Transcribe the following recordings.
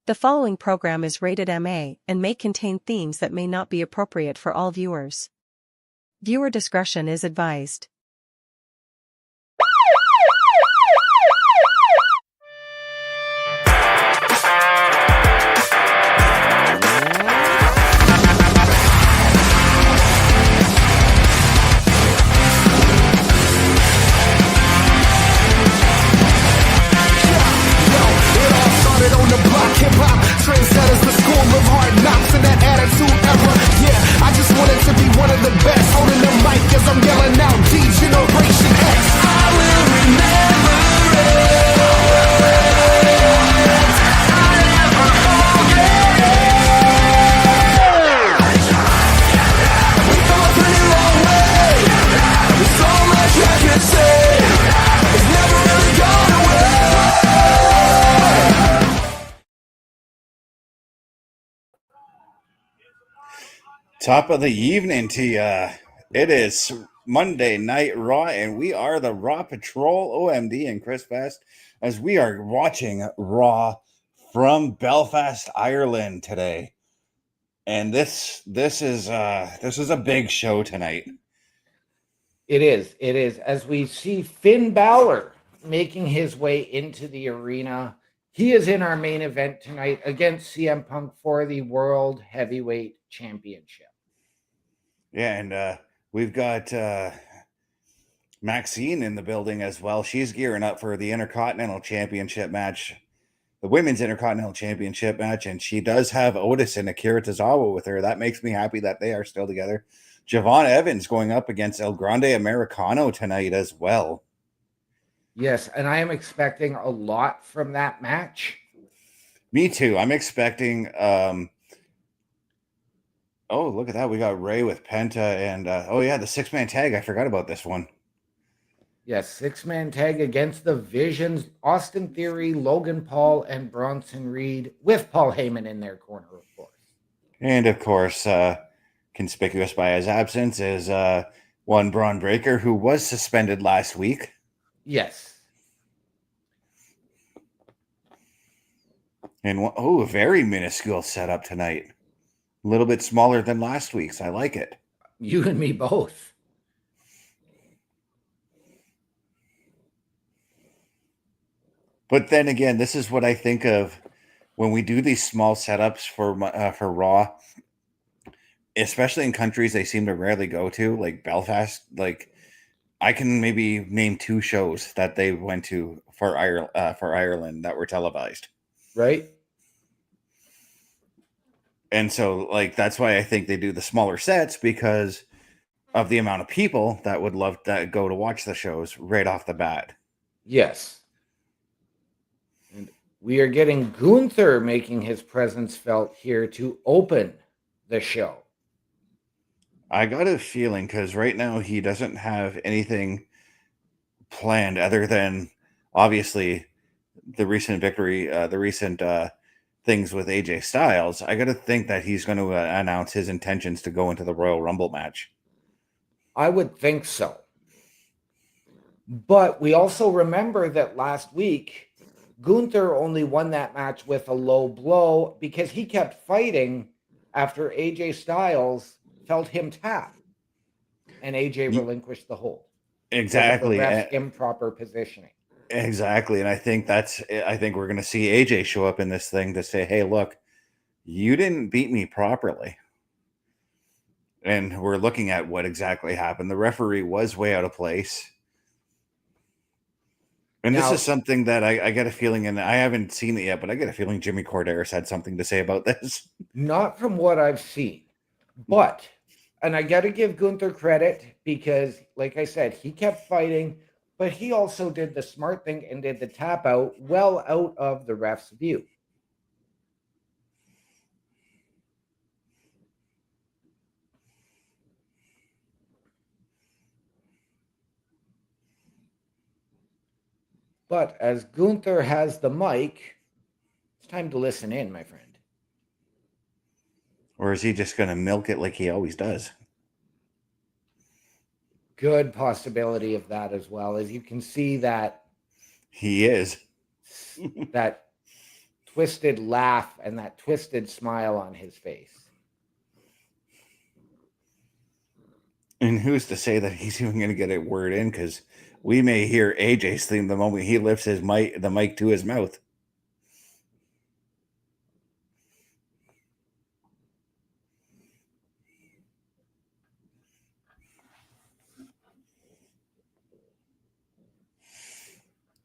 The following program is rated MA and may contain themes that may not be appropriate for all viewers. Viewer discretion is advised. Trendsetters, the school of hard knocks and that attitude era. Yeah, I just wanted to be one of the best. Holding the mic as I'm yelling out D-Generation X. I will remember it. I never forget it. We've come a pretty long way. There's so much I could say. It's never really gone away. Top of the evening to ya. It is Monday Night Raw, and we are the Raw Patrol, OMD and Chris Best, as we are watching Raw from Belfast, Ireland today. And this is a big show tonight. It is. As we see Finn Balor making his way into the arena. He is in our main event tonight against CM Punk for the World Heavyweight Championship. Yeah, and we've got MAXXINE in the building as well. She's gearing up for the Intercontinental Championship match, the Women's Intercontinental Championship match, and she does have Otis and Akira Tozawa with her. That makes me happy that they are still together. Javon Evans going up against El Grande Americano tonight as well. Yes, and I am expecting a lot from that match. Me too. I'm expecting oh, look at that. We got Ray with Penta and oh yeah, the six-man tag. I forgot about this one. Yes, six-man tag against the Visions, Austin Theory, Logan Paul, and Bronson Reed, with Paul Heyman in their corner, of course. And of course, conspicuous by his absence is one Braun Breaker, who was suspended last week. Yes. And a very minuscule setup tonight. A little bit smaller than last week's. I like it. You and me both. But then again, this is what I think of when we do these small setups for Raw, especially in countries they seem to rarely go to, like Belfast. Like, I can maybe name 2 shows that they went to for Ireland that were televised. Right. And so, like, that's why I think they do the smaller sets, because of the amount of people that would love to go to watch the shows right off the bat. Yes. And we are getting Gunther making his presence felt here to open the show. I got a feeling, because right now he doesn't have anything planned other than, obviously, the recent victory, things with AJ Styles. I got to think that he's going to announce his intentions to go into the Royal Rumble match. I would think so. But we also remember that last week, Gunther only won that match with a low blow because he kept fighting after AJ Styles felt him tap. And AJ relinquished the hold. Exactly. The ref's improper positioning. Exactly. And I think we're going to see AJ show up in this thing to say, hey, look, you didn't beat me properly. And we're looking at what exactly happened. The referee was way out of place. And now, this is something that I get a feeling, and I haven't seen it yet, but I get a feeling Jimmy Corderas had something to say about this. Not from what I've seen. But, and I got to give Gunther credit because, like I said, he kept fighting. But he also did the smart thing and did the tap out well out of the ref's view. But as Gunther has the mic, it's time to listen in, my friend. Or is he just going to milk it like he always does? Good possibility of that as well. As you can see that he is that twisted laugh and that twisted smile on his face. And who's to say that he's even going to get a word in? Because we may hear AJ's theme the moment he lifts the mic to his mouth.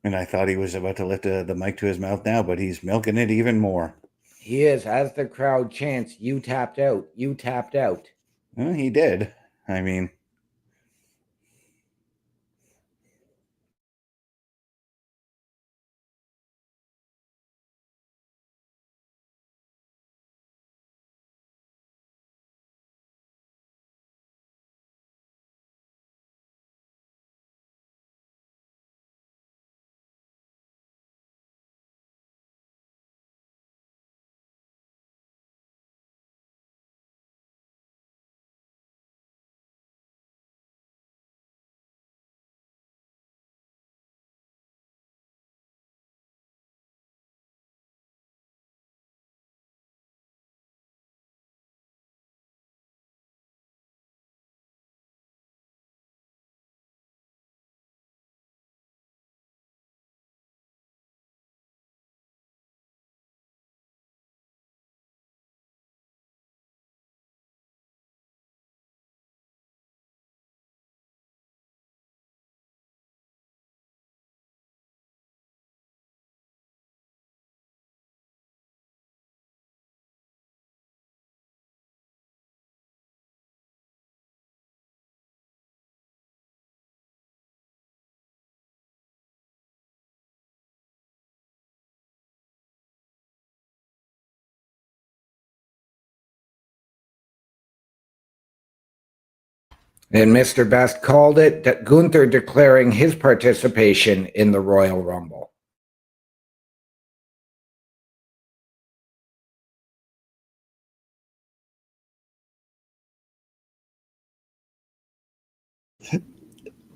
And I thought he was about to lift the mic to his mouth now, but he's milking it even more. He is, as the crowd chants, "You tapped out, you tapped out." Well, he did. I mean, And Mr. Best called it, that Gunther declaring his participation in the Royal Rumble.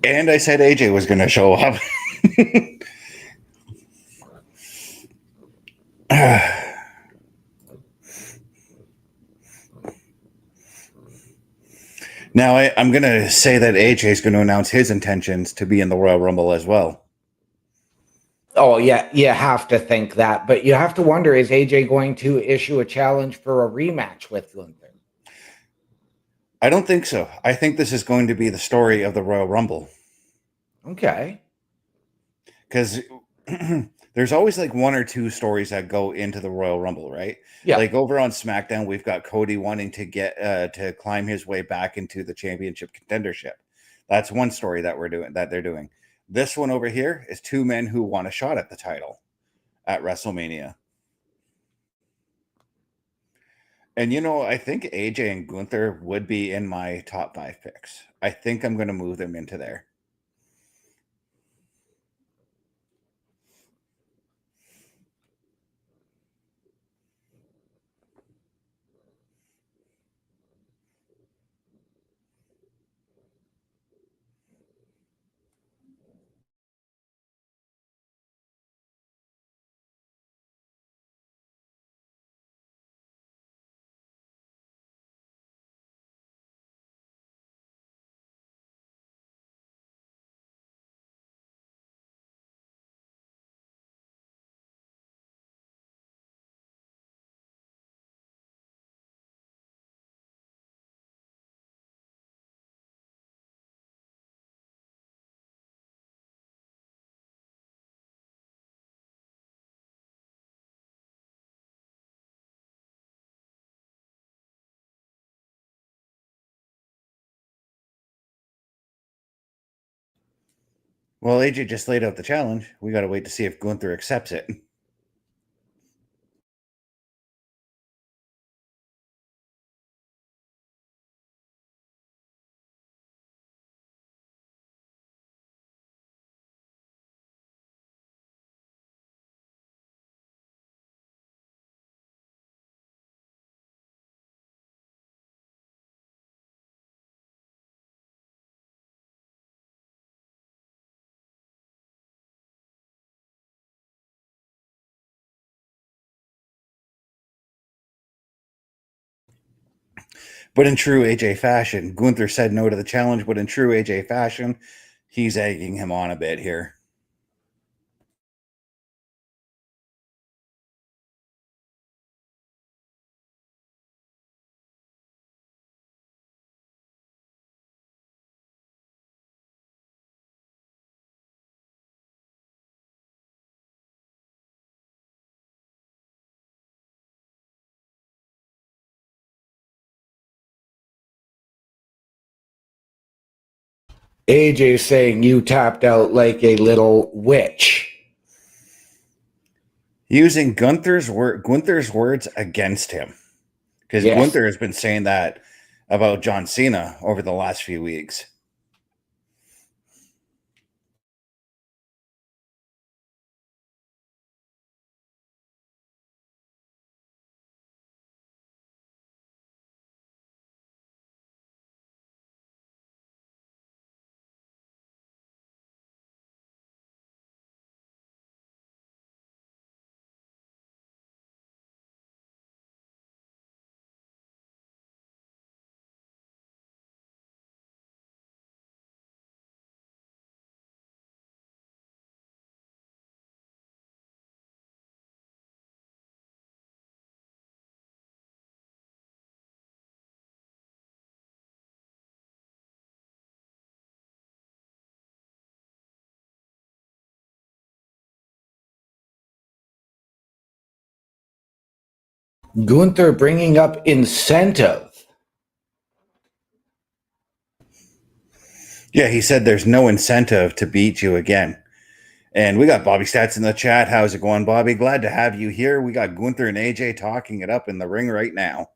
and I said AJ was going to show up. Now, I'm going to say that AJ is going to announce his intentions to be in the Royal Rumble as well. Oh, yeah, you have to think that. But you have to wonder, is AJ going to issue a challenge for a rematch with Gunther? I don't think so. I think this is going to be the story of the Royal Rumble. Okay. Because there's always like one or two stories that go into the Royal Rumble, right? Yeah. Like over on SmackDown, we've got Cody wanting to get to climb his way back into the championship contendership. That's one story that they're doing. This one over here is two men who want a shot at the title at WrestleMania. And I think AJ and Gunther would be in my top 5 picks. I think I'm going to move them into there. Well, AJ just laid out the challenge. We got to wait to see if Gunther accepts it. But in true AJ fashion, Gunther said no to the challenge, but in true AJ fashion, he's egging him on a bit here. AJ saying you tapped out like a little witch. Using Gunther's words against him. Because Yes. Gunther has been saying that about John Cena over the last few weeks. Gunther bringing up incentive. Yeah, he said there's no incentive to beat you again. And we got Bobby Stats in the chat. How's it going, Bobby? Glad to have you here. We got Gunther and AJ talking it up in the ring right now.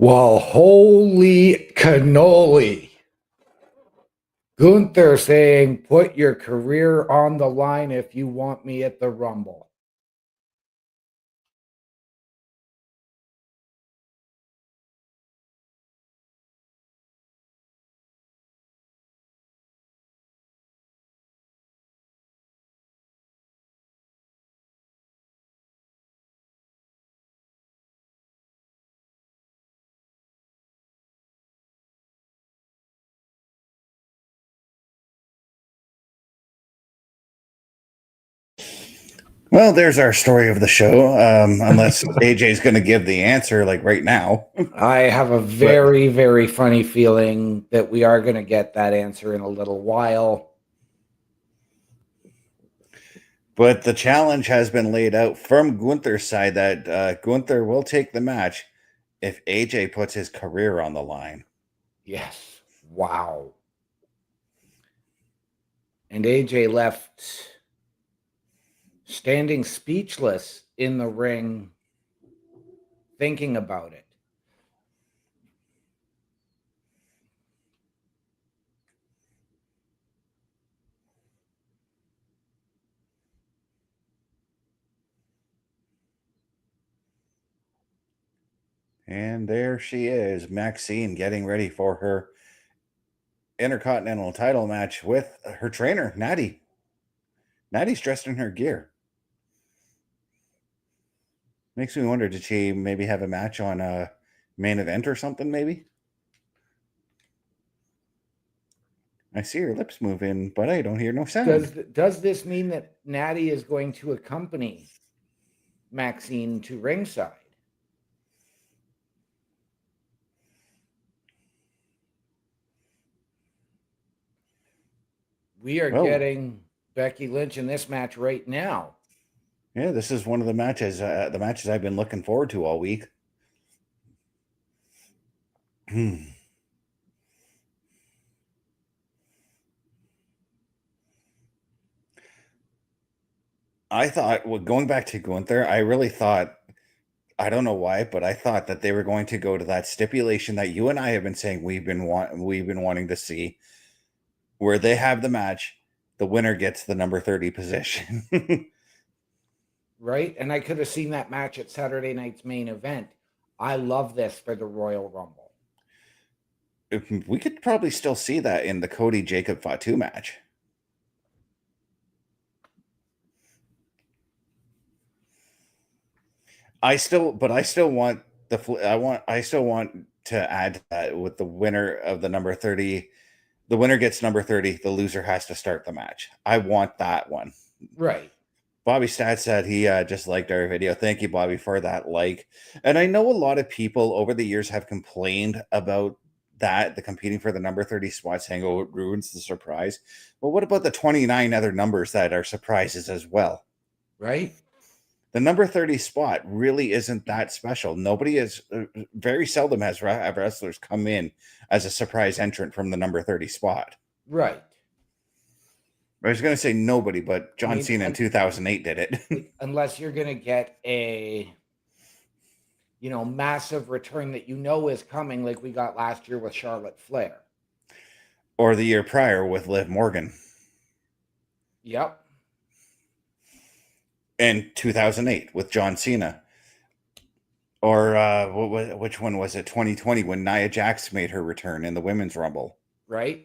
Well, holy cannoli. Gunther saying, put your career on the line if you want me at the Rumble. Well, there's our story of the show. Unless AJ's going to give the answer like right now. I have a very, very funny feeling that we are going to get that answer in a little while. But the challenge has been laid out from Gunther's side that Gunther will take the match if AJ puts his career on the line. Yes. Wow. And AJ left standing speechless in the ring, thinking about it. And there she is, Maxine, getting ready for her Intercontinental title match with her trainer, Natty. Natty's dressed in her gear. Makes me wonder, did she maybe have a match on a main event or something, maybe? I see her lips moving, but I don't hear no sound. Does this mean that Natty is going to accompany Maxine to ringside? We are Well, getting Becky Lynch in this match right now. yeah, this is one of the matches I've been looking forward to all week. I thought, well, going back to Gunther, I really thought, I don't know why, but I thought that they were going to go to that stipulation that you and I have been saying we've been wanting to see, where they have the match, the winner gets the number 30 position. Right? And I could have seen that match at Saturday night's main event. I love this for the Royal Rumble. We could probably still see that in the Cody Jacob Fatu match. I still want I still want to add that with the winner of the number 30, the winner gets number 30, the loser has to start the match. I want that one. Right. Bobby Stat said he just liked our video. Thank you, Bobby, for that like. And I know a lot of people over the years have complained about that, the competing for the number 30 spot, saying, oh, it ruins the surprise. Well, what about the 29 other numbers that are surprises as well? Right. The number 30 spot really isn't that special. Nobody is, very seldom has wrestlers come in as a surprise entrant from the number 30 spot. Right. I was going to say nobody, but John Cena in 2008 did it. Unless you're going to get a, massive return that is coming, like we got last year with Charlotte Flair. Or the year prior with Liv Morgan. Yep. In 2008 with John Cena. Or which one was it? 2020 when Nia Jax made her return in the Women's Rumble. Right.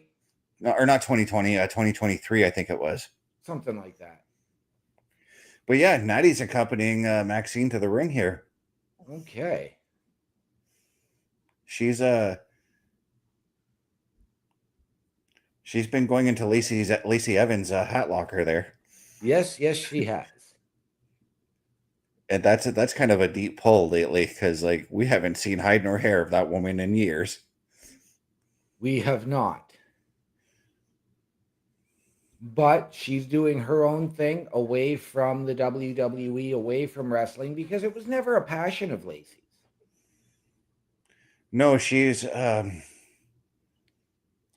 No, or not 2020, 2023, I think it was. Something like that. But yeah, Natty's accompanying Maxine to the ring here. Okay. She's been going into Lacey Evans' hat locker there. Yes, she has. And that's kind of a deep pull lately, because like we haven't seen hide nor hair of that woman in years. We have not. But she's doing her own thing away from the WWE, away from wrestling, because it was never a passion of Lacey's. No, she's I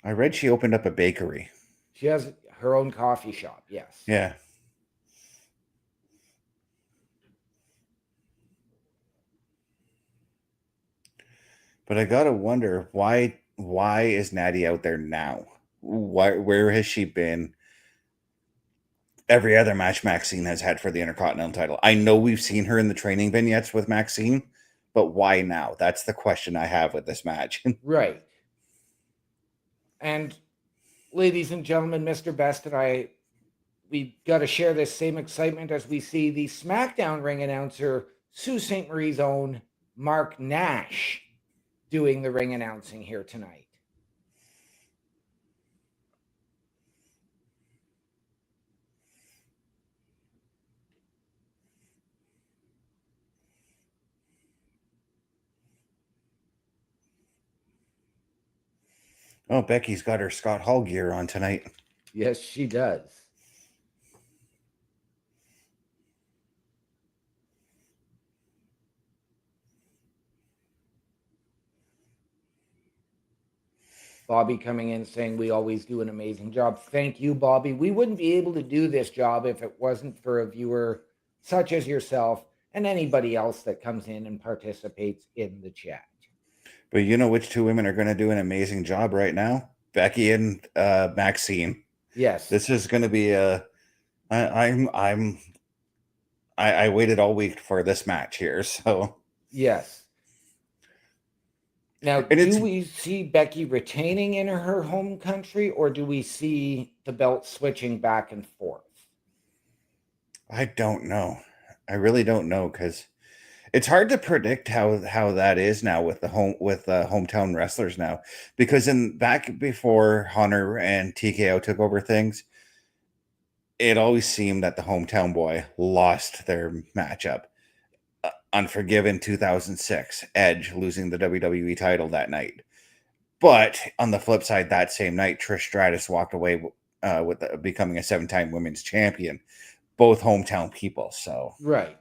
read she opened up a bakery. She has her own coffee shop, yes. Yeah. But I gotta wonder, why is Natty out there now? Where has she been every other match Maxine has had for the Intercontinental title? I know we've seen her in the training vignettes with Maxine, but why now? That's the question I have with this match. Right. And ladies and gentlemen, Mr. Best and we got to share this same excitement as we see the SmackDown ring announcer, Sault Ste. Marie's own Mark Nash, doing the ring announcing here tonight. Oh, Becky's got her Scott Hall gear on tonight. Yes, she does. Bobby coming in saying we always do an amazing job. Thank you, Bobby. We wouldn't be able to do this job if it wasn't for a viewer such as yourself and anybody else that comes in and participates in the chat. But you know which two women are going to do an amazing job right now? Becky and Maxine. Yes. This is going to be I waited all week for this match here, so. Yes. Now, do we see Becky retaining in her home country, or do we see the belt switching back and forth? I don't know. I really don't know, because it's hard to predict how that is now with the hometown wrestlers now, because back before Hunter and TKO took over things, it always seemed that the hometown boy lost their matchup. Unforgiven 2006, Edge losing the WWE title that night. But on the flip side, that same night, Trish Stratus walked away with becoming a 7-time women's champion, both hometown people. So right.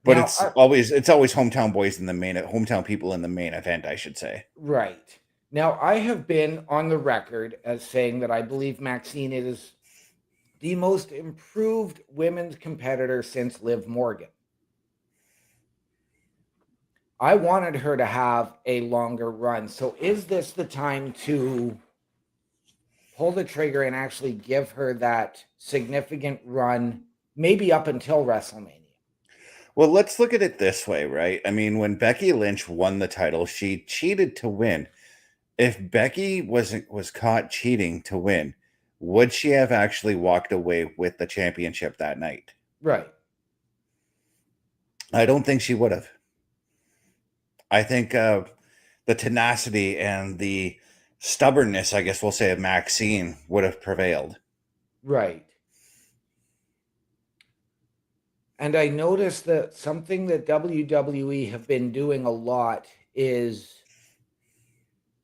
but Now, it's always hometown boys in the hometown people in the main event, I should say. right. Now, I have been on the record as saying that I believe MAXXINE is the most improved women's competitor since Liv Morgan. I wanted her to have a longer run. So is this the time to pull the trigger and actually give her that significant run, maybe up until WrestleMania? Well, let's look at it this way, right? I mean, when Becky Lynch won the title, she cheated to win. If Becky was caught cheating to win, would she have actually walked away with the championship that night? Right. I don't think she would have. I think the tenacity and the stubbornness, I guess we'll say, of MAXXINE would have prevailed. Right. And I noticed that something that WWE have been doing a lot is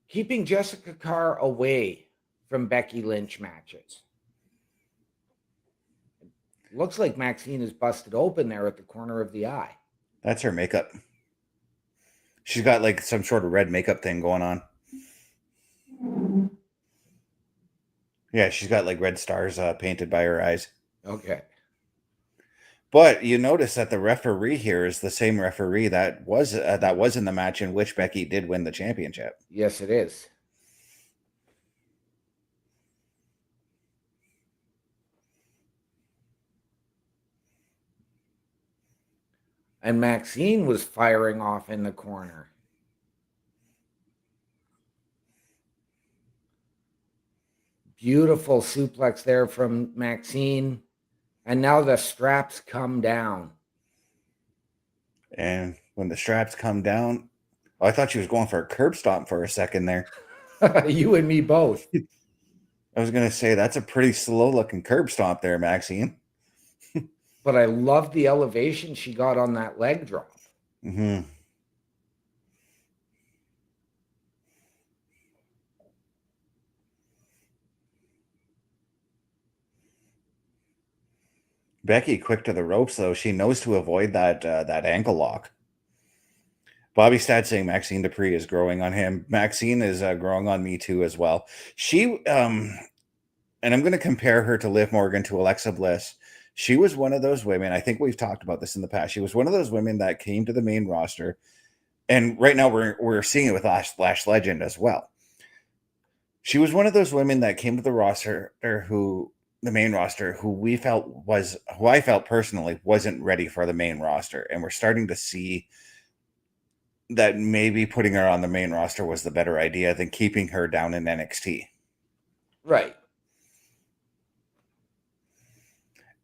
keeping Jessica Carr away from Becky Lynch matches. Looks like MAXXINE is busted open there at the corner of the eye. That's her makeup. She's got like some sort of red makeup thing going on. Yeah, she's got like red stars painted by her eyes. Okay. But you notice that the referee here is the same referee that was in the match in which Becky did win the championship. Yes, it is. And MAXXINE was firing off in the corner. Beautiful suplex there from MAXXINE. And now the straps come down. And when the straps come down, I thought she was going for a curb stomp for a second there. You and me both. I was going to say, that's a pretty slow-looking curb stomp there, MAXXINE. But I love the elevation she got on that leg drop. Mm-hmm. Becky quick to the ropes, though. She knows to avoid that ankle lock. Bobby Stad saying MAXXINE Dupree is growing on him. MAXXINE is growing on me too as well. She, and I'm going to compare her to Liv Morgan, to Alexa Bliss. She was one of those women, I think we've talked about this in the past. She was one of those women that came to the main roster. And right now we're seeing it with Lash Legend as well. She was one of those women that came to the roster, the main roster, who I felt personally wasn't ready for the main roster. And we're starting to see that maybe putting her on the main roster was the better idea than keeping her down in NXT. Right.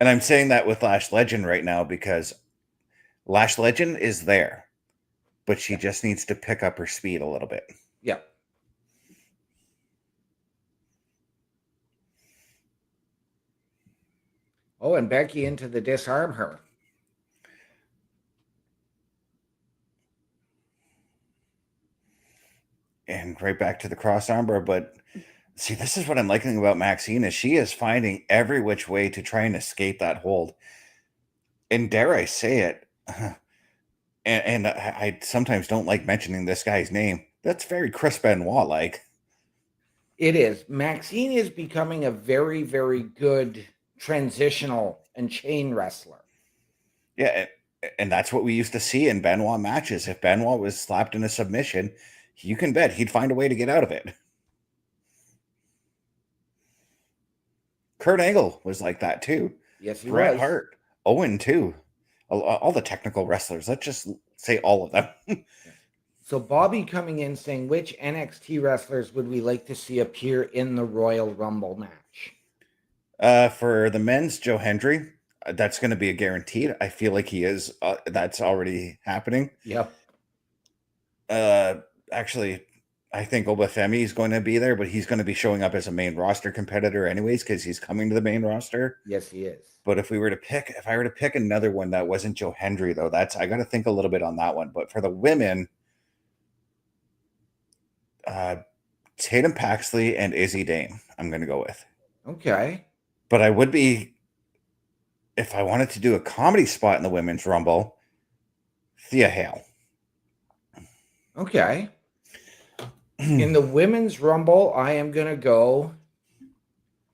And I'm saying that with Lash Legend right now because Lash Legend is there, but she just needs to pick up her speed a little bit. Yeah. Oh, and Becky into the disarm her. And right back to the cross armbar. But see, this is what I'm liking about MAXXINE is she is finding every which way to try and escape that hold. And dare I say it, and I sometimes don't like mentioning this guy's name. That's very Chris Benoit-like. It is. MAXXINE is becoming a very, very good transitional and chain wrestler. Yeah, and that's what we used to see in Benoit matches. If Benoit was slapped in a submission, you can bet he'd find a way to get out of it. Kurt Angle was like that too. Yes, he Bret was. Hart, Owen too. All the technical wrestlers. Let's just say all of them. So Bobby coming in saying, which NXT wrestlers would we like to see appear in the Royal Rumble match? For the men's, Joe Hendry. That's going to be a guaranteed. I feel like he is. That's already happening. Yep. Actually, I think Obafemi is going to be there, but he's going to be showing up as a main roster competitor anyways because he's coming to the main roster. Yes, he is. But if I were to pick another one that wasn't Joe Hendry, though, I got to think a little bit on that one. But for the women, Tatum Paxley and Izzy Dame, I'm going to go with. Okay. But I would be, if I wanted to do a comedy spot in the Women's Rumble, Thea Hale. Okay. In the Women's Rumble, I am going to go.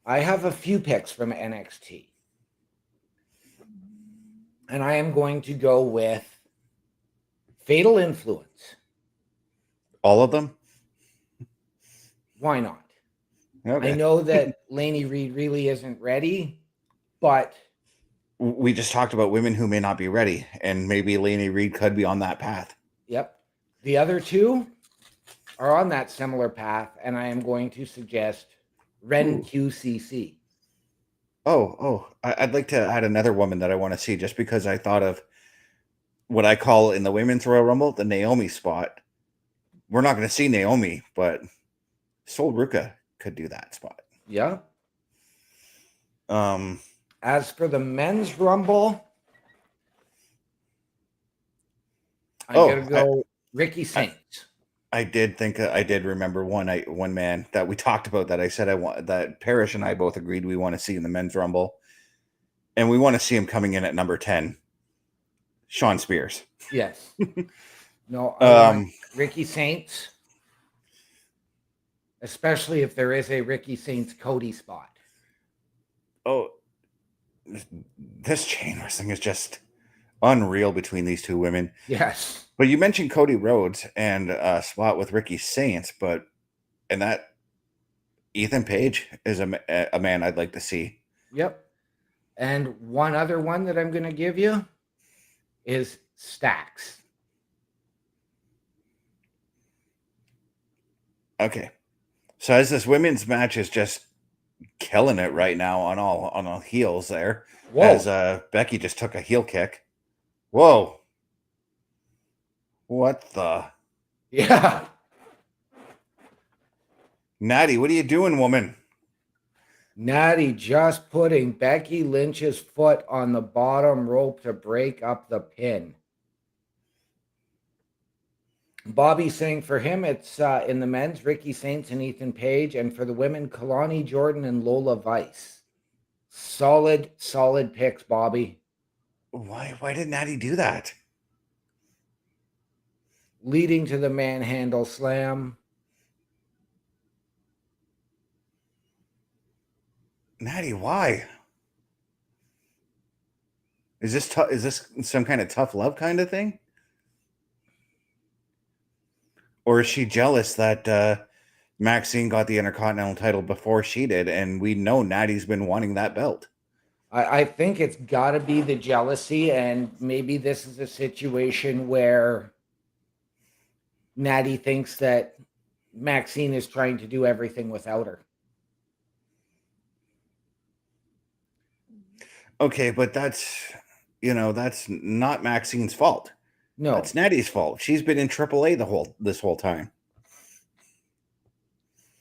I have a few picks from NXT. And I am going to go with Fatal Influence. All of them? Why not? Okay. I know that Lainey Reed really isn't ready, but we just talked about women who may not be ready, and maybe Lainey Reed could be on that path. Yep. The other two are on that similar path, and I am going to suggest Ren QCC. I'd like to add another woman that I want to see, just because I thought of what I call in the Women's Royal Rumble the Naomi spot. We're not going to see Naomi, but Sol Ruka could do that spot. Yeah. As for the Men's Rumble, I'm going to go Ricky Saints. I did remember one man that we talked about that I said that Parrish and I both agreed we want to see in the Men's Rumble, and we want to see him coming in at number 10, Sean Spears. Yes. No, I want Ricky Saints, especially if there is a Ricky Saints Cody spot. Oh, this chain wrestling is just unreal between these two women. Yes. But you mentioned Cody Rhodes and a spot with Ricky Saints, and that Ethan Page is a man I'd like to see. Yep. And one other one that I'm going to give you is Stacks. Okay. So as this women's match is just killing it right now on all heels there. Whoa. As Becky just took a heel kick. Whoa. What the? Yeah. Natty, what are you doing, woman? Natty just putting Becky Lynch's foot on the bottom rope to break up the pin. Bobby saying for him, it's in the men's, Ricky Saints and Ethan Page, and for the women, Kalani Jordan and Lola Vice. Solid picks, Bobby. Why did Natty do that? Leading to the manhandle slam. Natty, why? Is this some kind of tough love kind of thing? Or is she jealous that Maxine got the Intercontinental title before she did, and we know Natty's been wanting that belt? I think it's got to be the jealousy, and maybe this is a situation where Natty thinks that Maxine is trying to do everything without her. Okay, but that's not Maxine's fault. No, that's Natty's fault. She's been in AAA this whole time.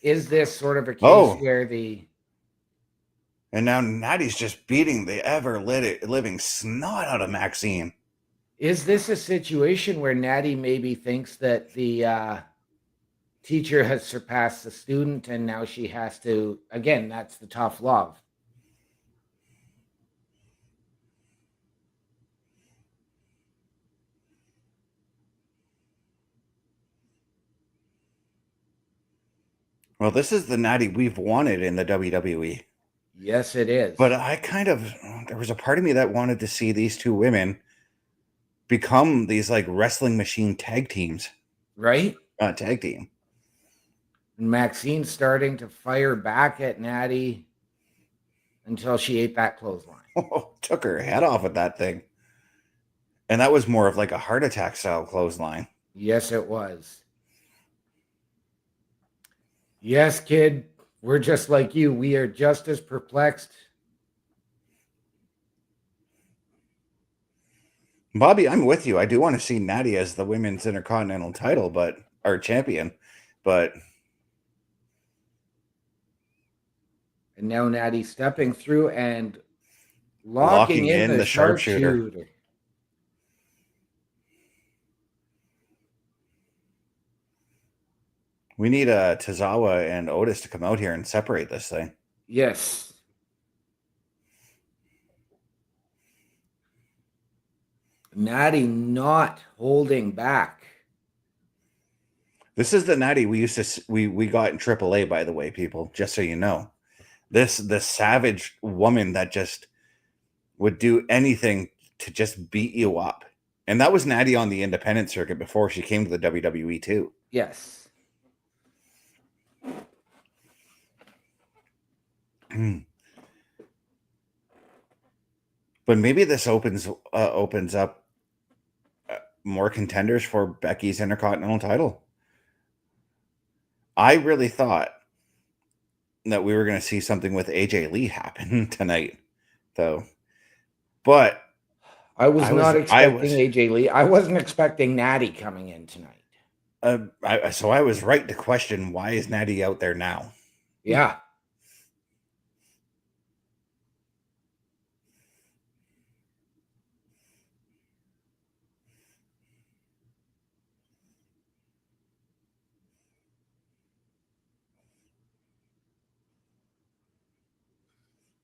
Is this sort of a case where and now Natty's just beating the ever-living snot out of Maxine? Is this a situation where Natty maybe thinks that the teacher has surpassed the student, and now she has to, again, that's the tough love. Well, this is the Natty we've wanted in the WWE. Yes, it is. But there was a part of me that wanted to see these two women become these like wrestling machine tag teams. Right? Tag team. And Maxine starting to fire back at Natty until she ate that clothesline. Took her head off with that thing. And that was more of like a heart attack style clothesline. Yes, it was. Yes, kid. We're just like you. We are just as perplexed. Bobby, I'm with you. I do want to see Natty as the women's Intercontinental title, our champion. But and now Natty stepping through and locking in the sharpshooter. We need Tozawa and Otis to come out here and separate this thing. Yes. Natty not holding back. This is the Natty we used to we got in AAA, by the way, people. Just so you know, the savage woman that just would do anything to just beat you up, and that was Natty on the independent circuit before she came to the WWE too. Yes. But maybe this opens up more contenders for Becky's Intercontinental title. I really thought that we were going to see something with AJ Lee happen tonight, though. But I was not expecting AJ Lee. I wasn't expecting Natty coming in tonight. So I was right to question, why is Natty out there now? Yeah.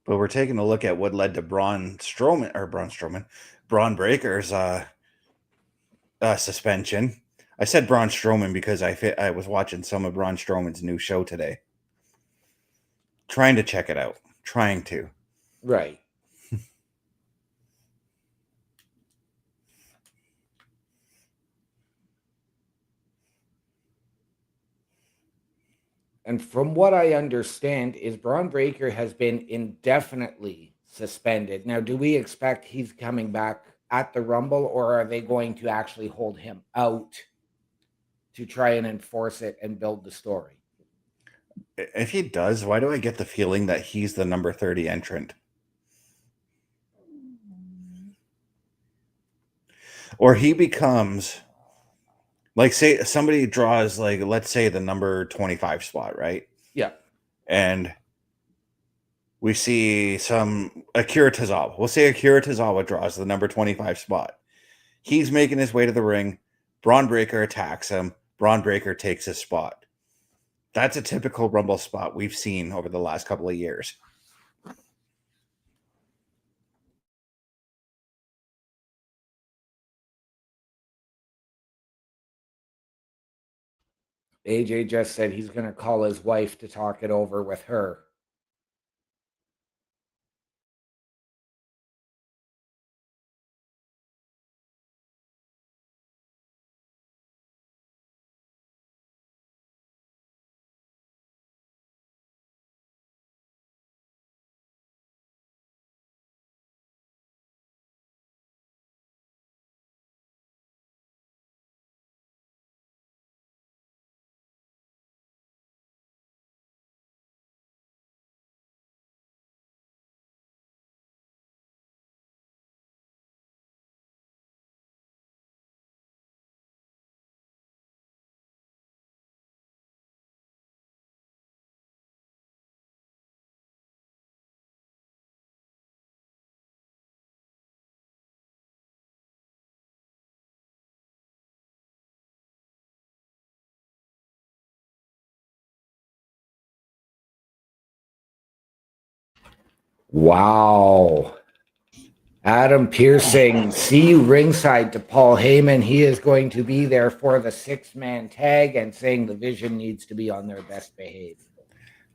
But we're taking a look at what led to Braun Breaker's suspension. I said Braun Strowman because I was watching some of Braun Strowman's new show today. Trying to check it out. Trying to. Right. And from what I understand is Braun Breaker has been indefinitely suspended. Now, do we expect he's coming back at the Rumble, or are they going to actually hold him out to try and enforce it and build the story? If he does, why do I get the feeling that he's the number 30 entrant? Or he becomes, like, say somebody draws, like, let's say the number 25 spot, right? Yeah. And we see Akira Tozawa. We'll say Akira Tozawa draws the number 25 spot. He's making his way to the ring. Braun Breaker attacks him. Braun Breaker takes his spot. That's a typical Rumble spot we've seen over the last couple of years. AJ just said he's going to call his wife to talk it over with her. Wow. Adam Pearson, see you ringside to Paul Heyman. He is going to be there for the 6-man tag and saying the Vision needs to be on their best behavior.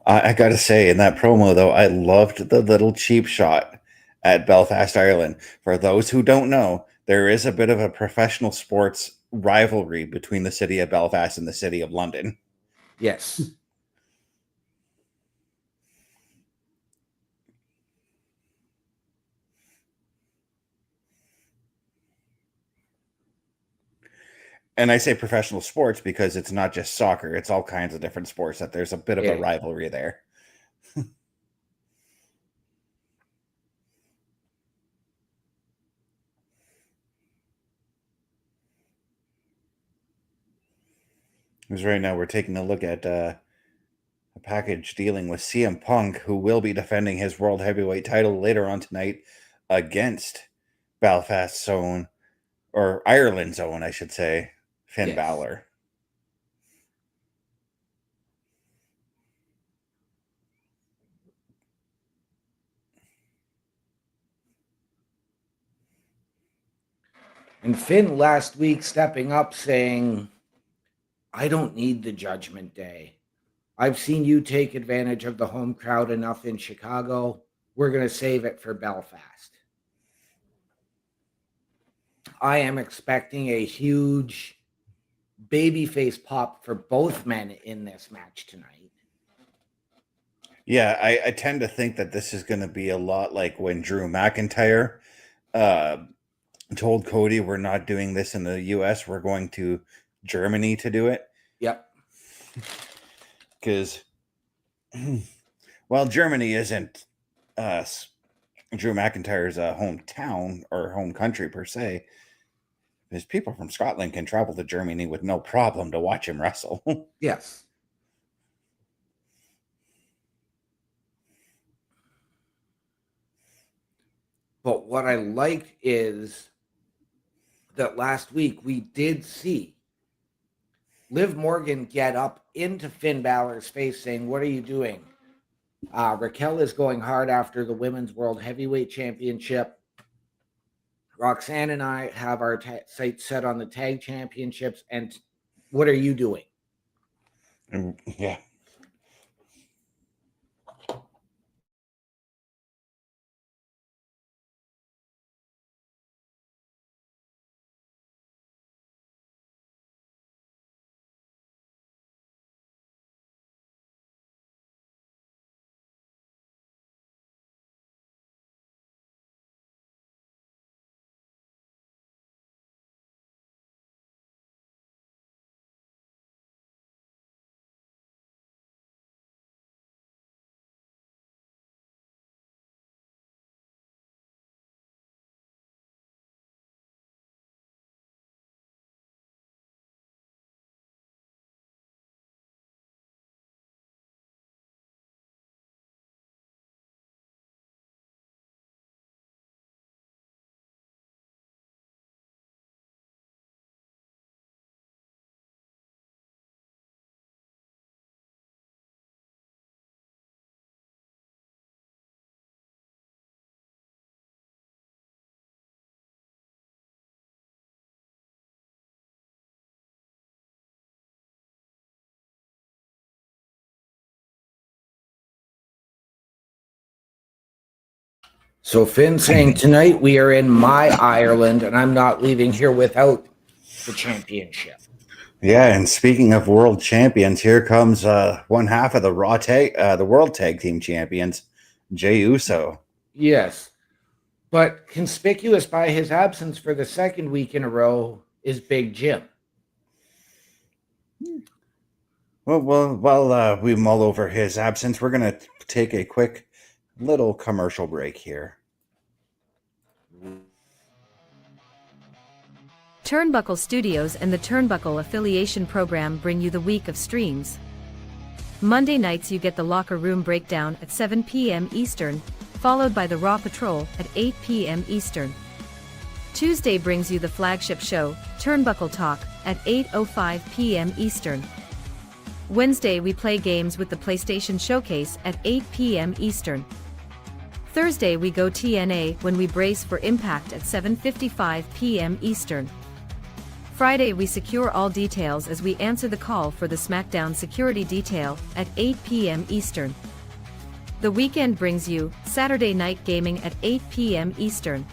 I got to say, in that promo, though, I loved the little cheap shot at Belfast, Ireland. For those who don't know, there is a bit of a professional sports rivalry between the city of Belfast and the city of London. Yes. And I say professional sports because it's not just soccer. It's all kinds of different sports that there's a bit of a rivalry there. Because right now we're taking a look at a package dealing with CM Punk, who will be defending his World Heavyweight title later on tonight against Belfast's own, or Ireland's own, I should say, Finn Balor. And Finn last week stepping up saying, I don't need the Judgment Day. I've seen you take advantage of the home crowd enough in Chicago. We're going to save it for Belfast. I am expecting a huge babyface pop for both men in this match tonight. Yeah, I tend to think that this is going to be a lot like when Drew McIntyre told Cody, we're not doing this in the US, we're going to Germany to do it. Yep. Because, well, Germany isn't Drew McIntyre's hometown or home country per se. Because people from Scotland can travel to Germany with no problem to watch him wrestle. Yes. But what I liked is that last week we did see Liv Morgan get up into Finn Balor's face saying, what are you doing? Raquel is going hard after the Women's World Heavyweight Championship. Roxanne and I have our sights set on the tag championships. And what are you doing? Yeah. So Finn saying, tonight we are in my Ireland and I'm not leaving here without the championship. Yeah, and speaking of world champions, here comes one half of the the World Tag Team Champions, Jey Uso. Yes, but conspicuous by his absence for the second week in a row is Big Jim. Well, while we mull over his absence, we're going to take a quick little commercial break here. Turnbuckle Studios and the Turnbuckle Affiliation Program bring you the week of streams. Monday nights you get the Locker Room Breakdown at 7 p.m. Eastern, followed by the Raw Patrol at 8 p.m. Eastern. Tuesday brings you the flagship show, Turnbuckle Talk, at 8:05 p.m. Eastern. Wednesday we play games with the PlayStation Showcase at 8 p.m. Eastern. Thursday we go TNA when we brace for Impact at 7:55 p.m. Eastern. Friday we secure all details as we answer the call for the SmackDown security detail at 8 p.m. Eastern. The weekend brings you Saturday Night Gaming at 8 p.m. Eastern.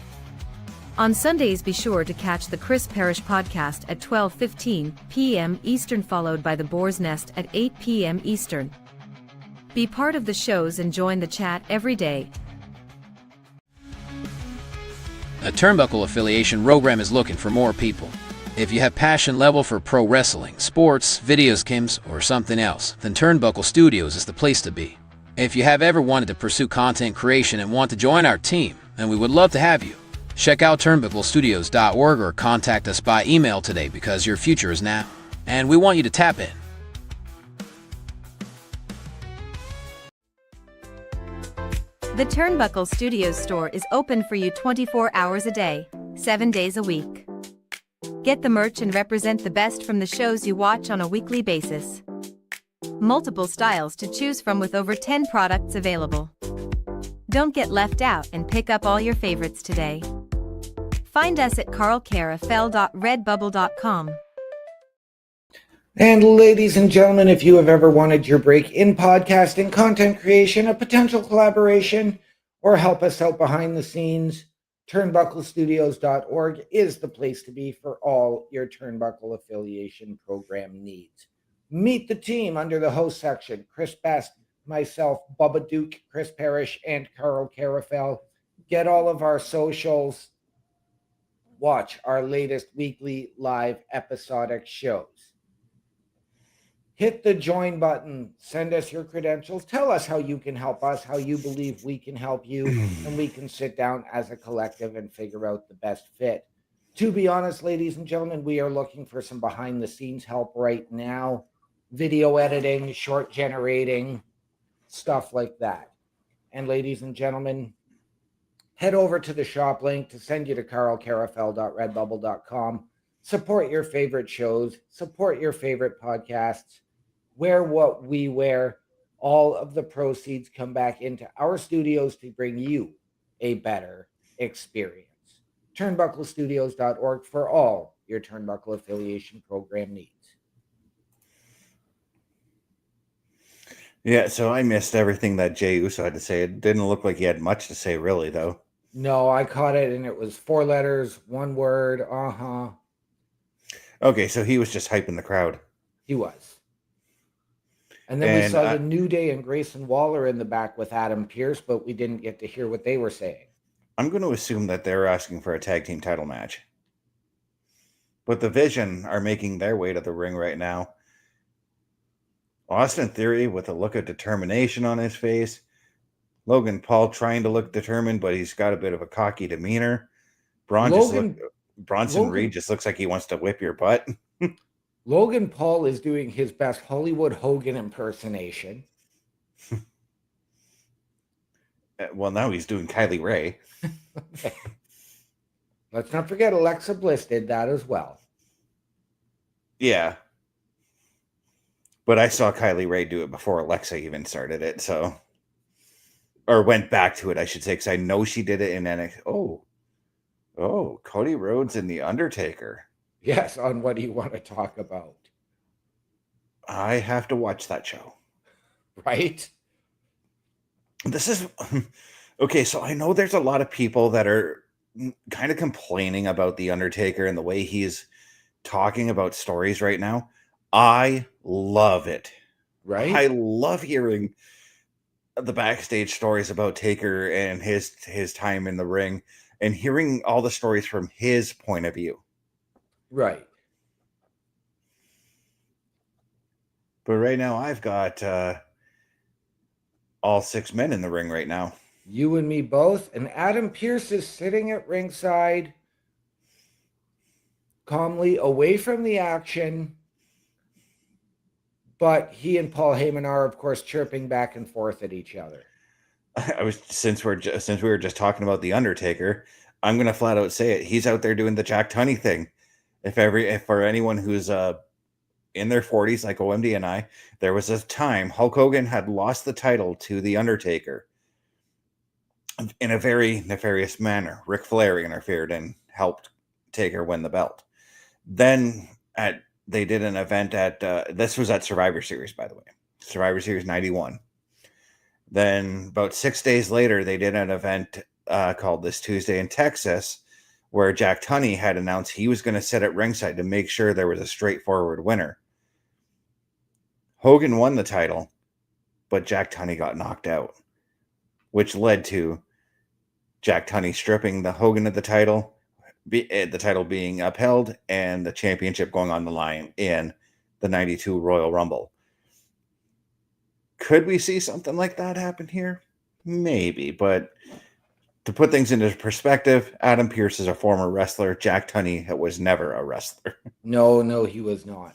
On Sundays be sure to catch the Chris Parrish podcast at 12:15 p.m. Eastern, followed by the Boar's Nest at 8 p.m. Eastern. Be part of the shows and join the chat every day. A Turnbuckle Affiliation program is looking for more people. If you have passion level for pro wrestling, sports, video games, or something else, then Turnbuckle Studios is the place to be. If you have ever wanted to pursue content creation and want to join our team, then we would love to have you. Check out turnbucklestudios.org or contact us by email today, because your future is now, and we want you to tap in. The Turnbuckle Studios store is open for you 24 hours a day, 7 days a week. Get the merch and represent the best from the shows you watch on a weekly basis. Multiple styles to choose from with over 10 products available. Don't get left out and pick up all your favorites today. Find us at carlcarafel.redbubble.com. And ladies and gentlemen, if you have ever wanted your break in podcasting, content creation, a potential collaboration, or help us out behind the scenes, turnbucklestudios.org is the place to be for all your Turnbuckle affiliation program needs. Meet the team under the host section: Chris Best, myself, Bubba Duke, Chris Parrish, and Carl Carafel. Get all of our socials. Watch our latest weekly live episodic shows. Hit the join button, send us your credentials, tell us how you can help us, how you believe we can help you, and we can sit down as a collective and figure out the best fit. To be honest, ladies and gentlemen, we are looking for some behind the scenes help right now. Video editing, short generating, stuff like that. And ladies and gentlemen, head over to the shop link to send you to carlcarafel.redbubble.com. Support your favorite shows, support your favorite podcasts, wear what we wear. All of the proceeds come back into our studios to bring you a better experience. Turnbucklestudios.org for all your Turnbuckle affiliation program needs. Yeah, so I missed everything that Jey Uso had to say. It didn't look like he had much to say, really, though. No, I caught it, and it was 4 letters, 1 word. Okay, so he was just hyping the crowd. He was. And then we saw the New Day and Grayson Waller in the back with Adam Pearce, but we didn't get to hear what they were saying. I'm going to assume that they're asking for a tag team title match. But the Vision are making their way to the ring right now. Austin Theory with a look of determination on his face. Logan Paul trying to look determined, but he's got a bit of a cocky demeanor. Bronson Reed just looks like he wants to whip your butt. Logan Paul is doing his best Hollywood Hogan impersonation. Well, now he's doing Kylie Ray. Okay. Let's not forget Alexa Bliss did that as well. Yeah. But I saw Kylie Ray do it before Alexa even started it, so... Or went back to it, I should say, because I know she did it in NXT. Oh, Cody Rhodes and The Undertaker. Yes, on what do you want to talk about? I have to watch that show. Right? This is... Okay, so I know there's a lot of people that are kind of complaining about The Undertaker and the way he's talking about stories right now. I love it. Right? I love hearing the backstage stories about Taker and his time in the ring and hearing all the stories from his point of view. Right. But right now I've got all 6 men in the ring right now. You and me both. And Adam Pearce is sitting at ringside, calmly away from the action. But he and Paul Heyman are, of course, chirping back and forth at each other. Since we were just talking about The Undertaker, I'm gonna flat out say it. He's out there doing the Jack Tunney thing. If for anyone who's in their 40s like OMD and I, there was a time Hulk Hogan had lost the title to The Undertaker in a very nefarious manner. Ric Flair interfered and helped Taker win the belt. Then they did an event at this was at Survivor Series, by the way, Survivor Series 91. Then about 6 days later, they did an event called This Tuesday in Texas, where Jack Tunney had announced he was going to sit at ringside to make sure there was a straightforward winner. Hogan won the title, but Jack Tunney got knocked out, which led to Jack Tunney stripping the Hogan of the title being upheld, and the championship going on the line in the 92 Royal Rumble. Could we see something like that happen here? Maybe, but to put things into perspective, Adam Pearce is a former wrestler. Jack Tunney was never a wrestler. No, he was not.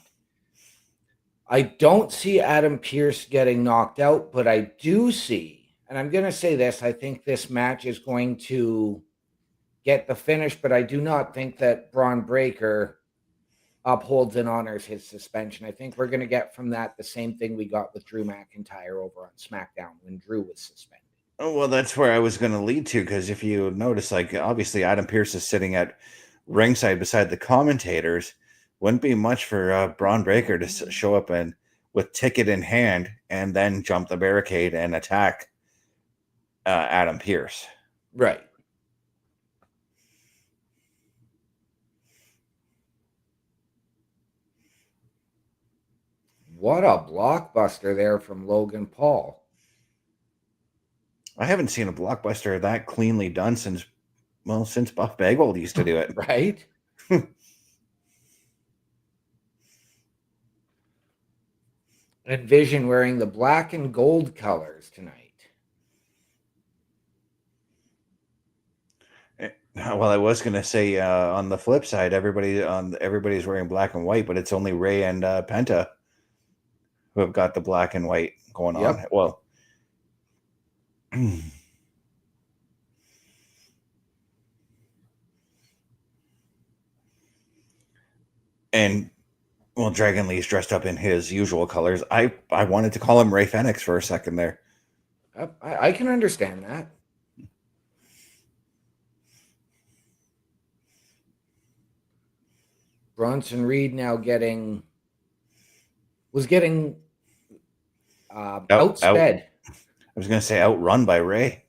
I don't see Adam Pearce getting knocked out, but I do see, and I'm going to say this, I think this match is going to get the finish, but I do not think that Braun Breaker upholds and honors his suspension. I think we're going to get from that the same thing we got with Drew McIntyre over on SmackDown when Drew was suspended. Oh, well, that's where I was going to lead to, because if you notice, like, obviously Adam Pearce is sitting at ringside beside the commentators. Wouldn't be much for Braun Breaker to show up and with ticket in hand and then jump the barricade and attack Adam Pearce. Right. What a blockbuster there from Logan Paul. I haven't seen a blockbuster that cleanly done since Buff Bagwell used to do it. Right? Envision wearing the black and gold colors tonight. Well, I was going to say on the flip side, everybody's wearing black and white, but it's only Ray and Penta who have got the black and white going on. Well, and Dragon Lee's dressed up in his usual colors. I wanted to call him Ray Fenix for a second there. I can understand that. Bronson Reed now was getting outsped. I was going to say outrun by Ray.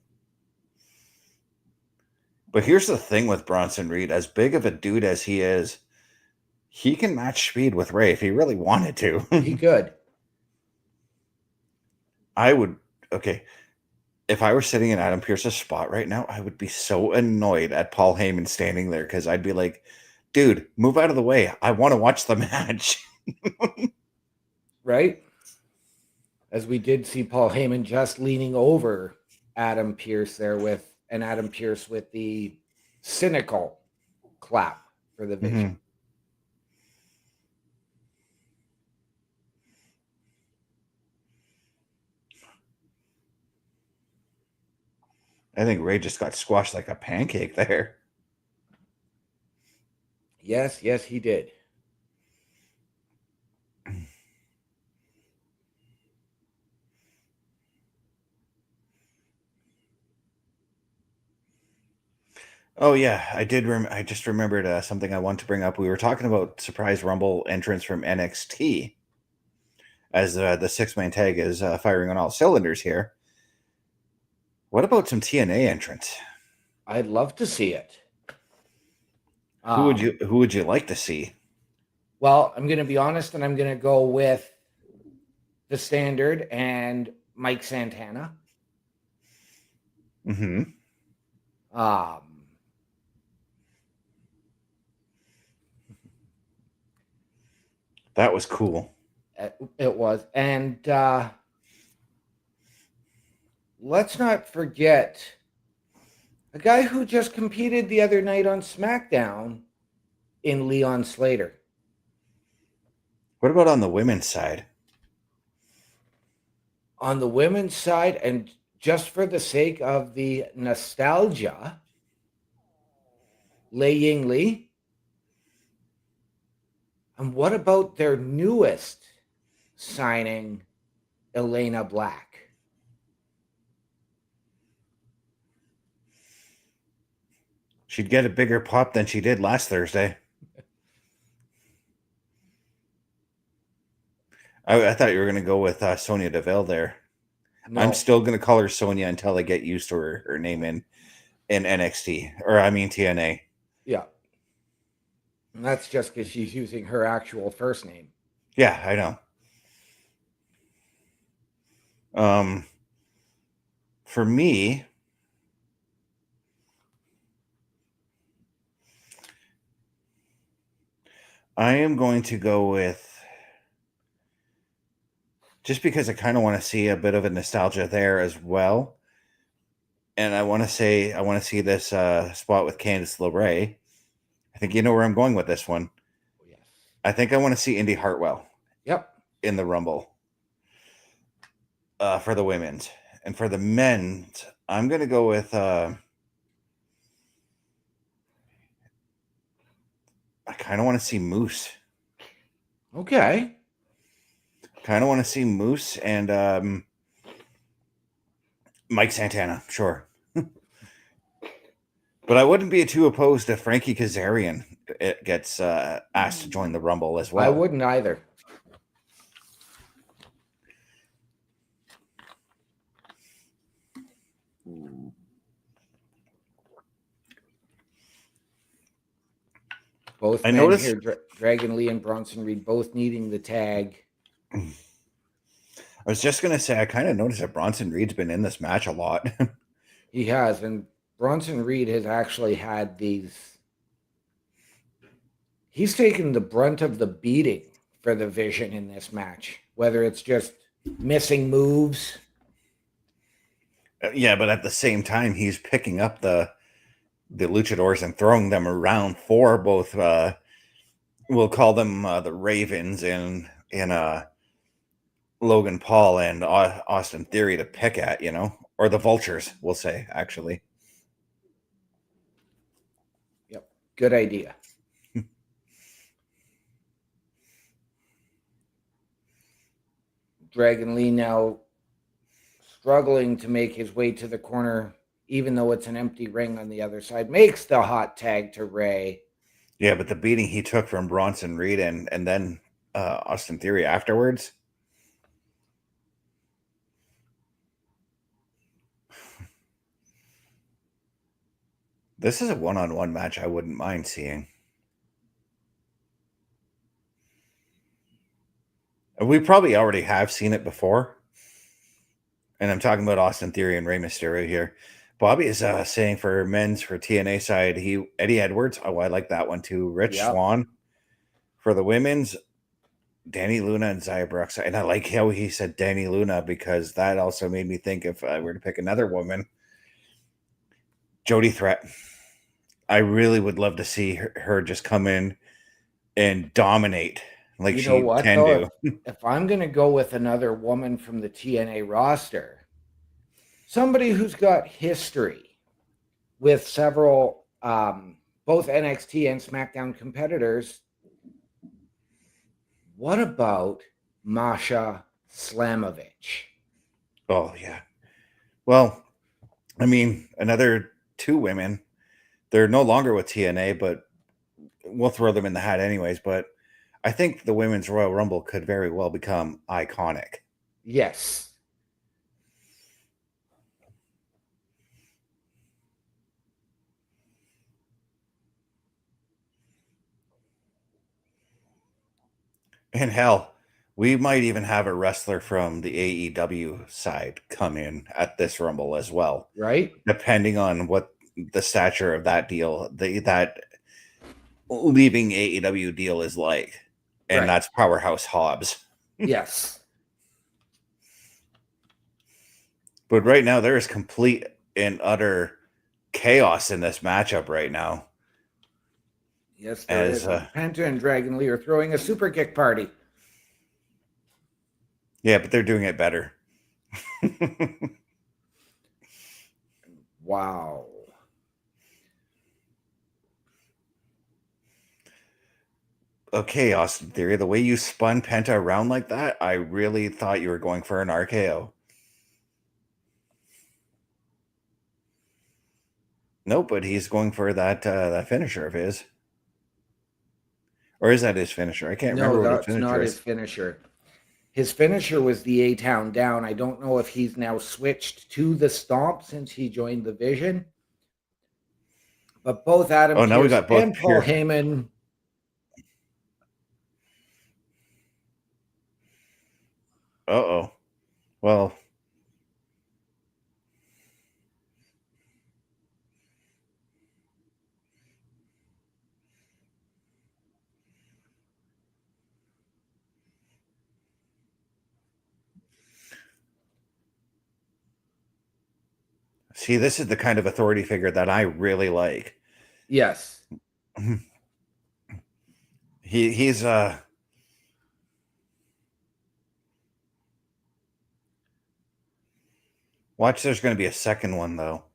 But here's the thing with Bronson Reed. As big of a dude as he is, he can match speed with Ray if he really wanted to. He could. If I were sitting in Adam Pearce's spot right now, I would be so annoyed at Paul Heyman standing there, because I'd be like, dude, move out of the way. I want to watch the match. Right? As we did see Paul Heyman just leaning over Adam Pearce there with the cynical clap for the vision. Mm-hmm. I think Ray just got squashed like a pancake there. Yes, he did. Oh yeah, I did. I just remembered something I want to bring up. We were talking about surprise Rumble entrance from NXT, as the 6-man tag is firing on all cylinders here. What about some TNA entrance? I'd love to see it. Who would you like to see? Well, I'm going to be honest, and I'm going to go with the Standard and Mike Santana. Mm-hmm. That was cool. It was. And let's not forget a guy who just competed the other night on SmackDown in Leon Slater. What about on the women's side? On the women's side, and just for the sake of the nostalgia, Lei Ying Li. And what about their newest signing, Elena Black? She'd get a bigger pop than she did last Thursday. I thought you were going to go with Sonya Deville there. No. I'm still going to call her Sonya until I get used to her name in NXT, or I mean TNA. Yeah. And that's just because she's using her actual first name. Yeah, I know. For me, I am going to go with, just because I kind of want to see a bit of a nostalgia there as well. And I want to see this spot with Candice LeRae. I think you know where I'm going with this one. Oh, yes. I think I want to see Indy Hartwell. Yep. In the Rumble. For the women's. And for the men's, I'm going to go with I kind of want to see Moose. Okay. Kind of want to see Moose, and Mike Santana, sure. But I wouldn't be too opposed if Frankie Kazarian gets asked to join the Rumble as well. I wouldn't either. Both I men noticed- here, Dragon Lee and Bronson Reed, both needing the tag. I was just going to say, I kind of noticed that Bronson Reed's been in this match a lot. He has, and Bronson Reed has actually had these. He's taken the brunt of the beating for the Vision in this match, whether it's just missing moves. Yeah, but at the same time, he's picking up the luchadors and throwing them around for both. We'll call them the Ravens in Logan Paul and Austin Theory to pick at, or the Vultures, we'll say, actually. Yep, good idea. Dragon Lee now struggling to make his way to the corner, even though it's an empty ring on the other side. Makes the hot tag to Ray. Yeah, but the beating he took from Bronson Reed and then Austin Theory afterwards. This is a one-on-one match I wouldn't mind seeing. We probably already have seen it before. And I'm talking about Austin Theory and Rey Mysterio here. Bobby is saying for men's, for TNA side, Eddie Edwards. Oh, I like that one too. Rich Swann. For the women's, Danny Luna and Xia Brooks. And I like how he said Danny Luna, because that also made me think, if I were to pick another woman, Jody Threat. I really would love to see her just come in and dominate like she can do. If I'm going to go with another woman from the TNA roster, somebody who's got history with several both NXT and SmackDown competitors, what about Masha Slamovich? Oh, yeah. Well, I mean, another two women. They're no longer with TNA, but we'll throw them in the hat anyways. But I think the Women's Royal Rumble could very well become iconic. Yes. And hell, we might even have a wrestler from the AEW side come in at this Rumble as well. Right? Depending on what the stature of that deal, that leaving AEW deal is like. And that's Powerhouse Hobbs. Yes. But right now, there is complete and utter chaos in this matchup right now. Yes, there is. Penta and Dragon Lee are throwing a super kick party. Yeah, but they're doing it better. Wow. Okay, Austin Theory, the way you spun Penta around like that, I really thought you were going for an RKO. Nope, but he's going for that finisher of his. Or is that his finisher? I can't remember what his finisher is. No, that's not his finisher. His finisher was the A-Town Down. I don't know if he's now switched to the Stomp since he joined the Vision. But both Adam Pearce and Paul Heyman. Uh-oh. Well. See, this is the kind of authority figure that I really like. Yes. He's watch, there's going to be a second one, though.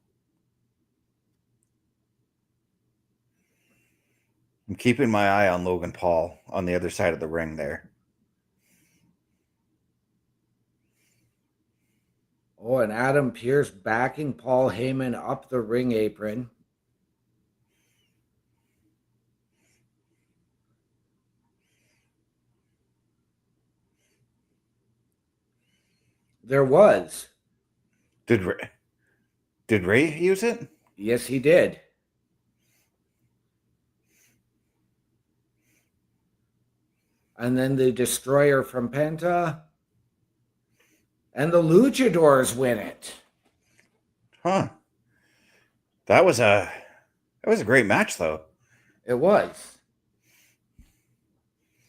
I'm keeping my eye on Logan Paul on the other side of the ring there. Oh, and Adam Pearce backing Paul Heyman up the ring apron. There was. Did Ray use it? Yes, he did. And then the Destroyer from Penta. And the Luchadors win it. Huh. That was a great match, though. It was.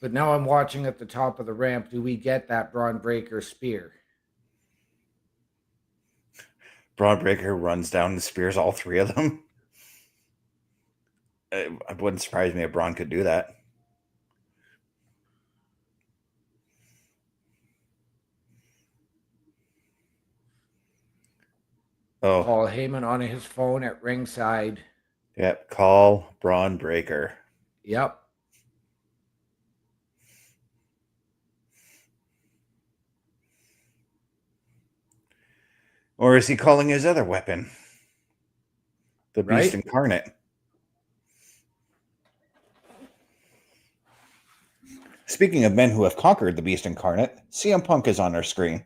But now I'm watching at the top of the ramp. Do we get that Braun Breaker spear? Braun Breaker runs down and spears all three of them. It wouldn't surprise me if Braun could do that. Oh, Paul Heyman on his phone at ringside. yep. Call Braun Breaker. Yep. Or is he calling his other weapon? The Beast Right? Incarnate. Speaking of men who have conquered the Beast Incarnate, CM Punk is on our screen.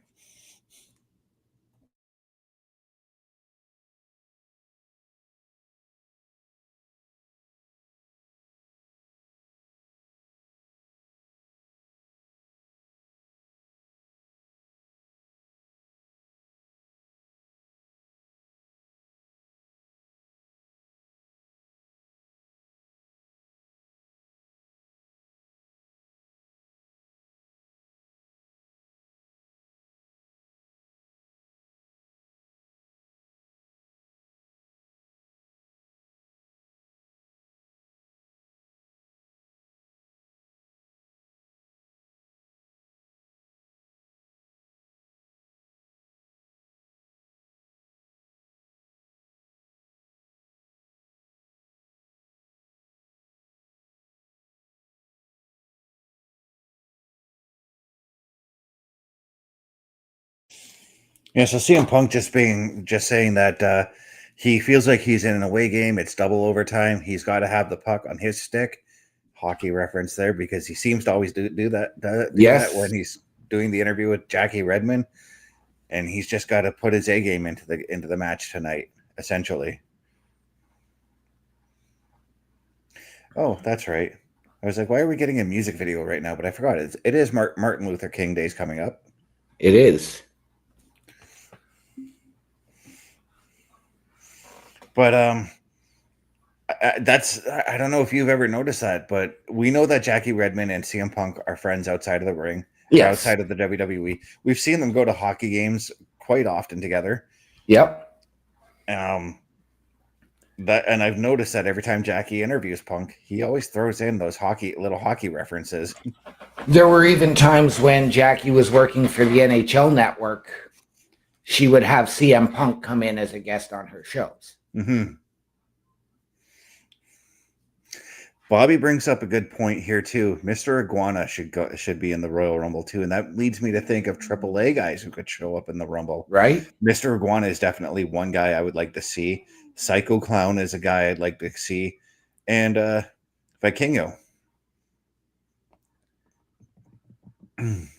Yeah, so CM Punk just saying that he feels like he's in an away game. It's double overtime. He's got to have the puck on his stick. Hockey reference there because he seems to always do that Yes. when he's doing the interview with Jackie Redmond, and he's just got to put his A game into the match tonight, essentially. Oh, that's right. I was like, why are we getting a music video right now? But I forgot it is Martin Luther King Day's coming up. It is. But I don't know if you've ever noticed that, but we know that Jackie Redmond and CM Punk are friends outside of the ring, Yes. outside of the WWE. We've seen them go to hockey games quite often together. Yep. And I've noticed that every time Jackie interviews Punk, he always throws in those little hockey references. There were even times when Jackie was working for the NHL Network, she would have CM Punk come in as a guest on her shows. Mm-hmm. Bobby brings up a good point here too. Mr. Iguana should be in the Royal Rumble too, and that leads me to think of AAA guys who could show up in the Rumble. Right? Mr. Iguana is definitely one guy I would like to see. Psycho Clown is a guy I'd like to see, and Vikingo. I'm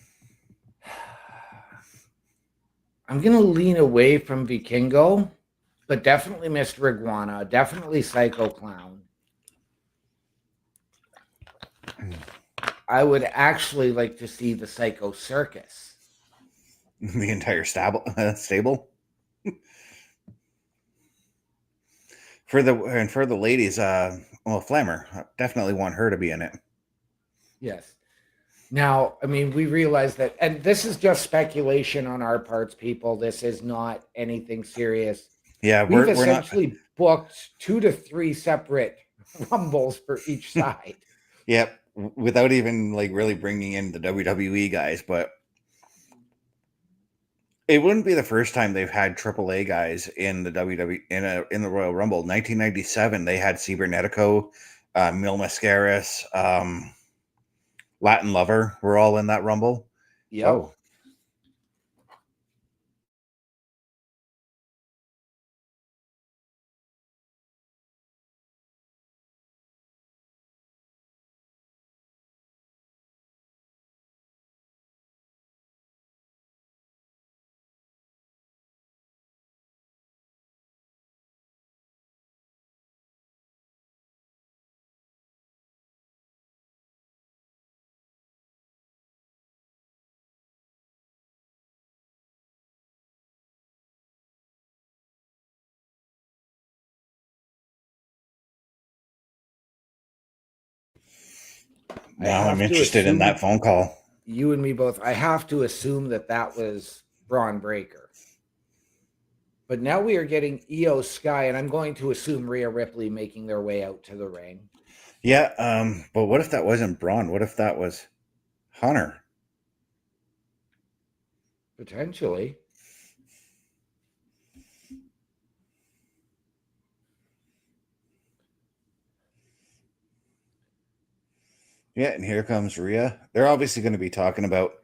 going to lean away from Vikingo, but definitely Mr. Iguana, definitely Psycho Clown. I would actually like to see the Psycho Circus. The entire stable. For the ladies, Flammer, I definitely want her to be in it. Yes. Now, I mean, we realize that, and this is just speculation on our parts, people. This is not anything serious. Yeah, We've we're essentially booked 2 to 3 separate rumbles for each side. Yep, without even like really bringing in the WWE guys, but it wouldn't be the first time they've had AAA guys in the WWE in the Royal Rumble. 1997, they had Cibernetico, Mil Mascaras, Latin Lover were all in that Rumble. Yep. Oh, Now I'm interested in that phone call. You and me both. I have to assume that was Braun Breaker. But now we are getting Io Sky, and I'm going to assume Rhea Ripley making their way out to the ring. Yeah, but what if that wasn't Braun? What if that was Hunter? Potentially. Yeah, and here comes Rhea. They're obviously going to be talking about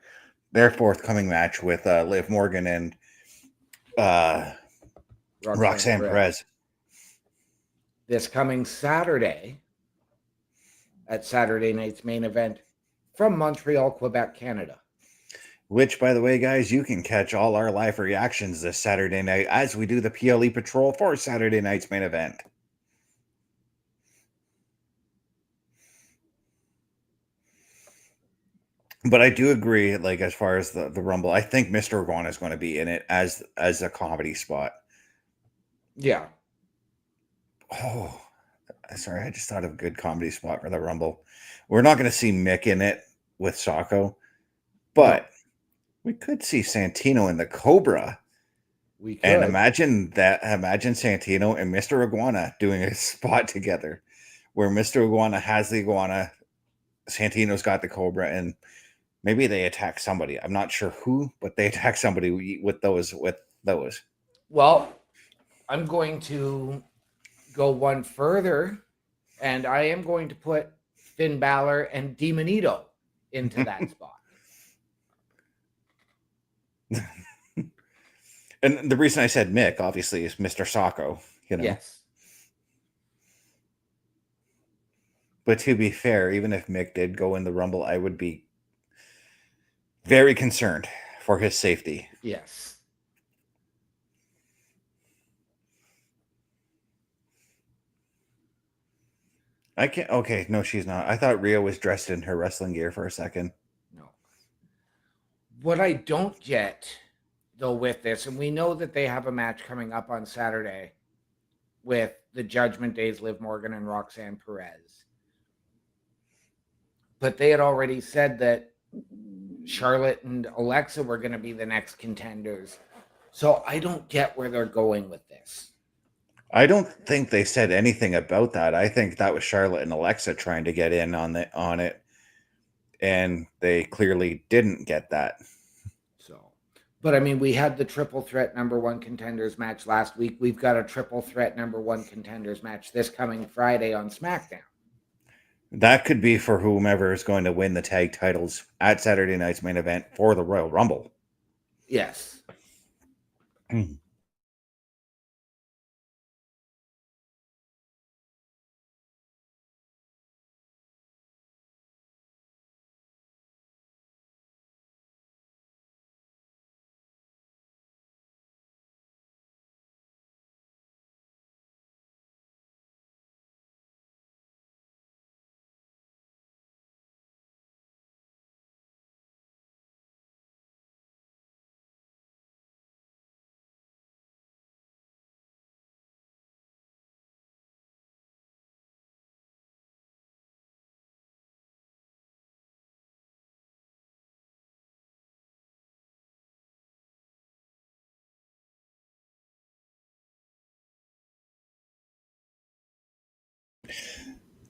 their forthcoming match with Liv Morgan and Roxanne Perez. This coming Saturday at Saturday night's main event from Montreal, Quebec, Canada. Which, by the way, guys, you can catch all our live reactions this Saturday night as we do the PLE Patrol for Saturday night's main event. But I do agree, like, as far as the Rumble, I think Mr. Iguana is going to be in it as a comedy spot. Yeah. Oh, sorry, I just thought of a good comedy spot for the Rumble. We're not going to see Mick in it with Socko, but we could see Santino in the Cobra. We could. And imagine Santino and Mr. Iguana doing a spot together where Mr. Iguana has the iguana, Santino's got the Cobra, and maybe they attack somebody. I'm not sure who, but they attack somebody with those. Well, I'm going to go one further, and I am going to put Finn Balor and Demonito into that spot. And the reason I said Mick, obviously, is Mr. Socko. Yes. But to be fair, even if Mick did go in the Rumble, I would be very concerned for his safety. Yes. I can't. Okay, no, she's not. I thought Rhea was dressed in her wrestling gear for a second. No. What I don't get, though, with this, and we know that they have a match coming up on Saturday with the Judgment Day's Liv Morgan and Roxanne Perez. But they had already said that Charlotte and Alexa were going to be the next contenders. So I don't get where they're going with this. I don't think they said anything about that. I think that was Charlotte and Alexa trying to get in on it, and they clearly didn't get that. So, but I mean, we had the triple threat number one contenders match last week. We've got a triple threat number one contenders match this coming Friday on SmackDown. That could be for whomever is going to win the tag titles at Saturday night's main event for the Royal Rumble. Yes.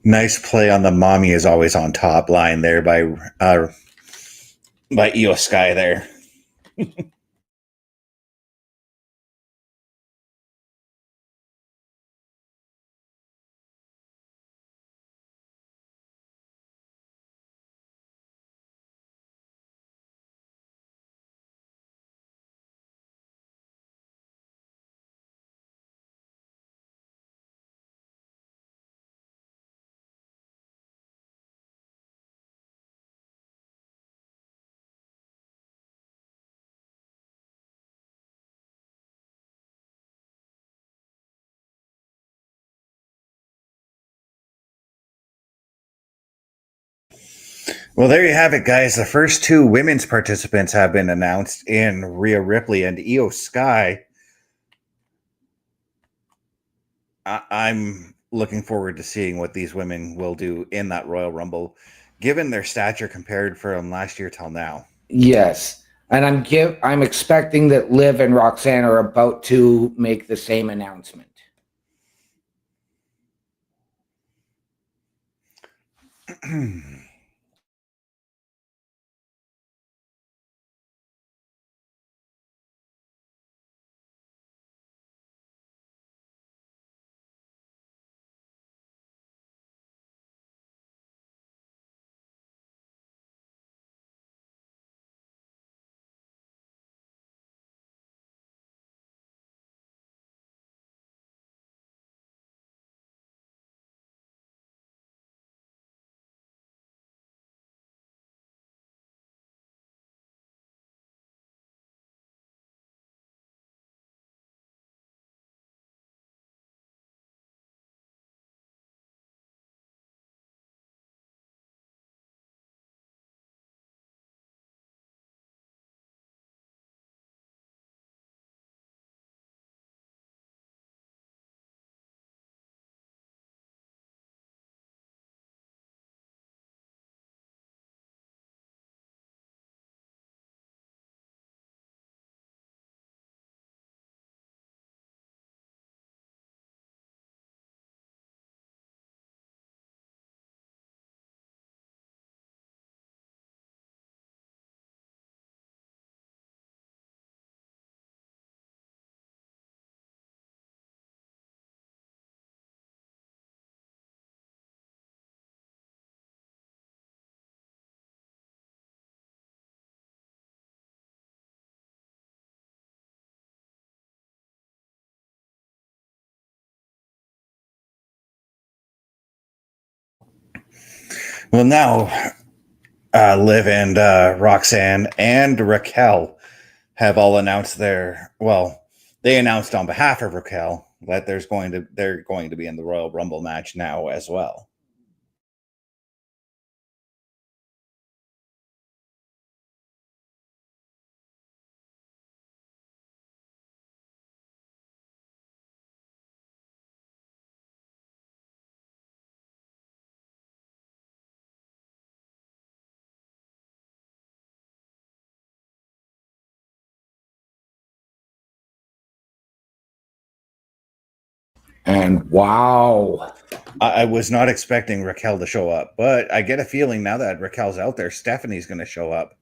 Nice play on the mommy is always on top line there by Io Sky there. Well, there you have it, guys. The first two women's participants have been announced in Rhea Ripley and Io Sky. I'm looking forward to seeing what these women will do in that Royal Rumble. given their stature compared from last year till now. Yes. And I'm expecting that Liv and Roxanne are about to make the same announcement. Well, now Liv and Roxanne and Raquel have all announced they announced on behalf of Raquel that they're going to be in the Royal Rumble match now as well. And wow. I was not expecting Raquel to show up, but I get a feeling now that Raquel's out there, Stephanie's going to show up.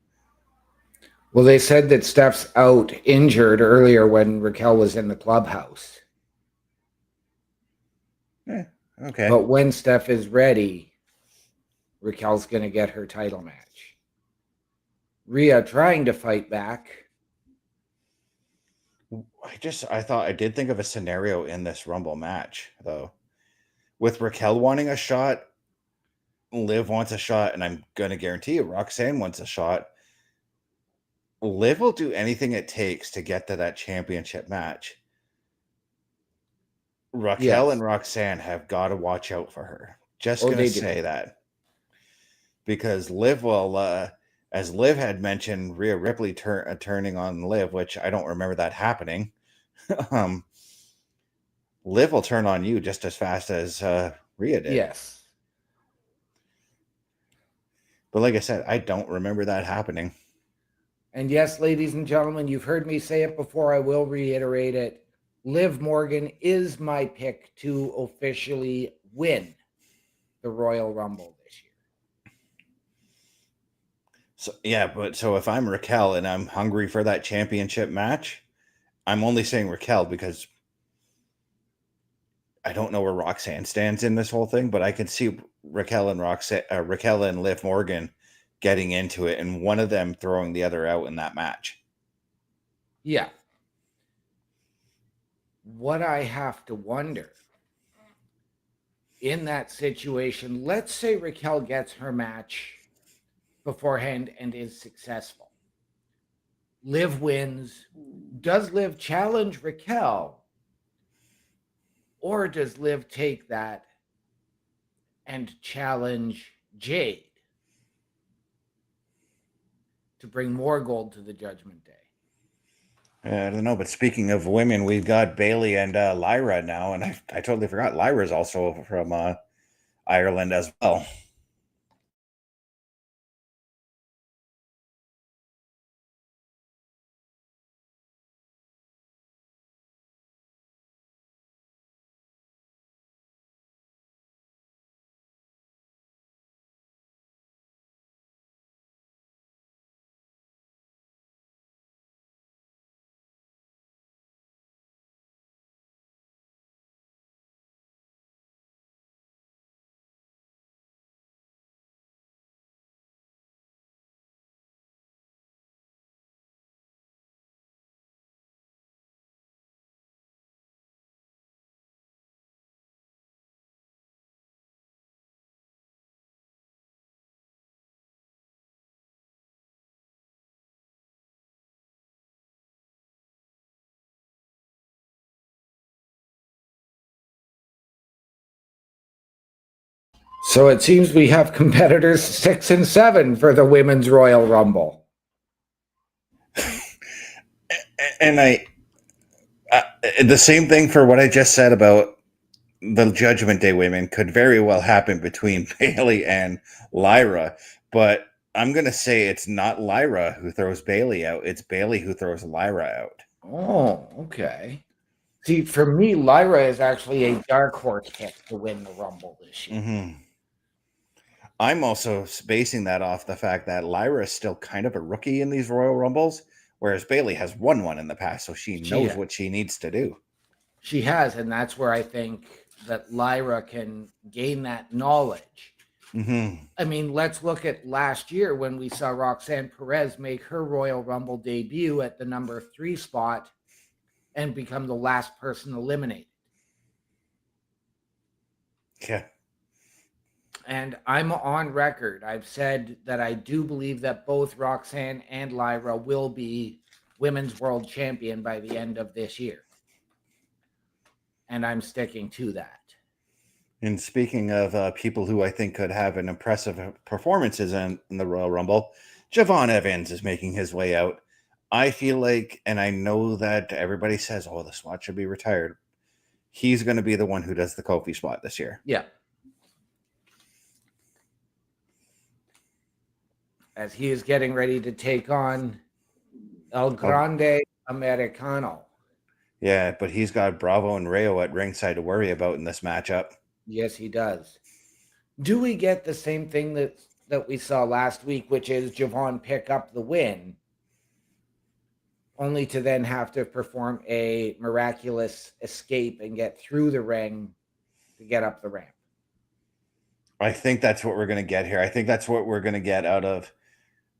Well, they said that Steph's out injured earlier when Raquel was in the clubhouse. Okay. But when Steph is ready, Raquel's going to get her title match. Rhea trying to fight back. I did think of a scenario in this Rumble match, though. With Raquel wanting a shot, Liv wants a shot, and I'm going to guarantee you Roxanne wants a shot. Liv will do anything it takes to get to that championship match. Raquel and Roxanne have got to watch out for her. Just going to say that. Because Liv will, as Liv had mentioned, Rhea Ripley turning on Liv, which I don't remember that happening. Liv will turn on you just as fast as Rhea did. Yes. But like I said, I don't remember that happening. And yes, ladies and gentlemen, you've heard me say it before. I will reiterate it. Liv Morgan is my pick to officially win the Royal Rumble this year. So if I'm Raquel and I'm hungry for that championship match, I'm only saying Raquel because I don't know where Roxanne stands in this whole thing, but I can see Raquel and Liv Morgan getting into it and one of them throwing the other out in that match. Yeah. What I have to wonder in that situation, let's say Raquel gets her match beforehand and is successful. Liv wins. Does Liv challenge Raquel? Or does Liv take that and challenge Jade to bring more gold to the Judgment Day? I don't know, but speaking of women, we've got Bailey and Lyra now, and I totally forgot Lyra's also from Ireland as well. So it seems we have competitors 6 and 7 for the Women's Royal Rumble. And the same thing for what I just said about the Judgment Day women could very well happen between Bayley and Lyra, but I'm going to say it's not Lyra who throws Bayley out. It's Bayley who throws Lyra out. Oh, okay. See, for me, Lyra is actually a dark horse pick to win the Rumble this year. Mm-hmm. I'm also basing that off the fact that Lyra is still kind of a rookie in these Royal Rumbles, whereas Bayley has won one in the past, so she knows what she needs to do. She has, and that's where I think that Lyra can gain that knowledge. Mm-hmm. I mean, let's look at last year when we saw Roxanne Perez make her Royal Rumble debut at the number 3 spot and become the last person eliminated. Yeah. And I'm on record. I've said that I do believe that both Roxanne and Lyra will be Women's World Champion by the end of this year. And I'm sticking to that. And speaking of people who I think could have an impressive performances in the Royal Rumble, Javon Evans is making his way out. I feel like, and I know that everybody says, oh, the spot should be retired. He's going to be the one who does the Kofi spot this year. Yeah. As he is getting ready to take on El Grande Americano. Yeah, but he's got Bravo and Rayo at ringside to worry about in this matchup. Yes, he does. Do we get the same thing that we saw last week, which is Javon pick up the win, only to then have to perform a miraculous escape and get through the ring to get up the ramp? I think that's what we're going to get here. I think that's what we're going to get out of,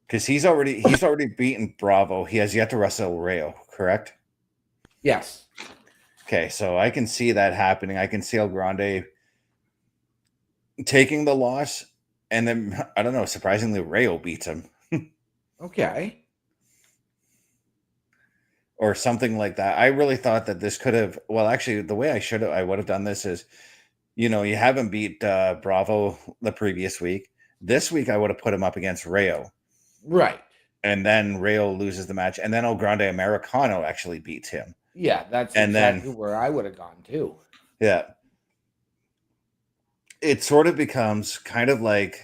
because he's already beaten Bravo. He has yet to wrestle Rayo, correct? Yes. Okay, so I can see that happening. I can see El Grande taking the loss, and then, I don't know, surprisingly, Rayo beats him. Okay. Or something like that. I really thought that this could have, well, actually, the way I would have done this is, you haven't beat Bravo the previous week. This week, I would have put him up against Rayo. Right. And then Rayo loses the match, and then El Grande Americano actually beats him. Yeah, that's exactly where I would have gone too. Yeah. It sort of becomes kind of like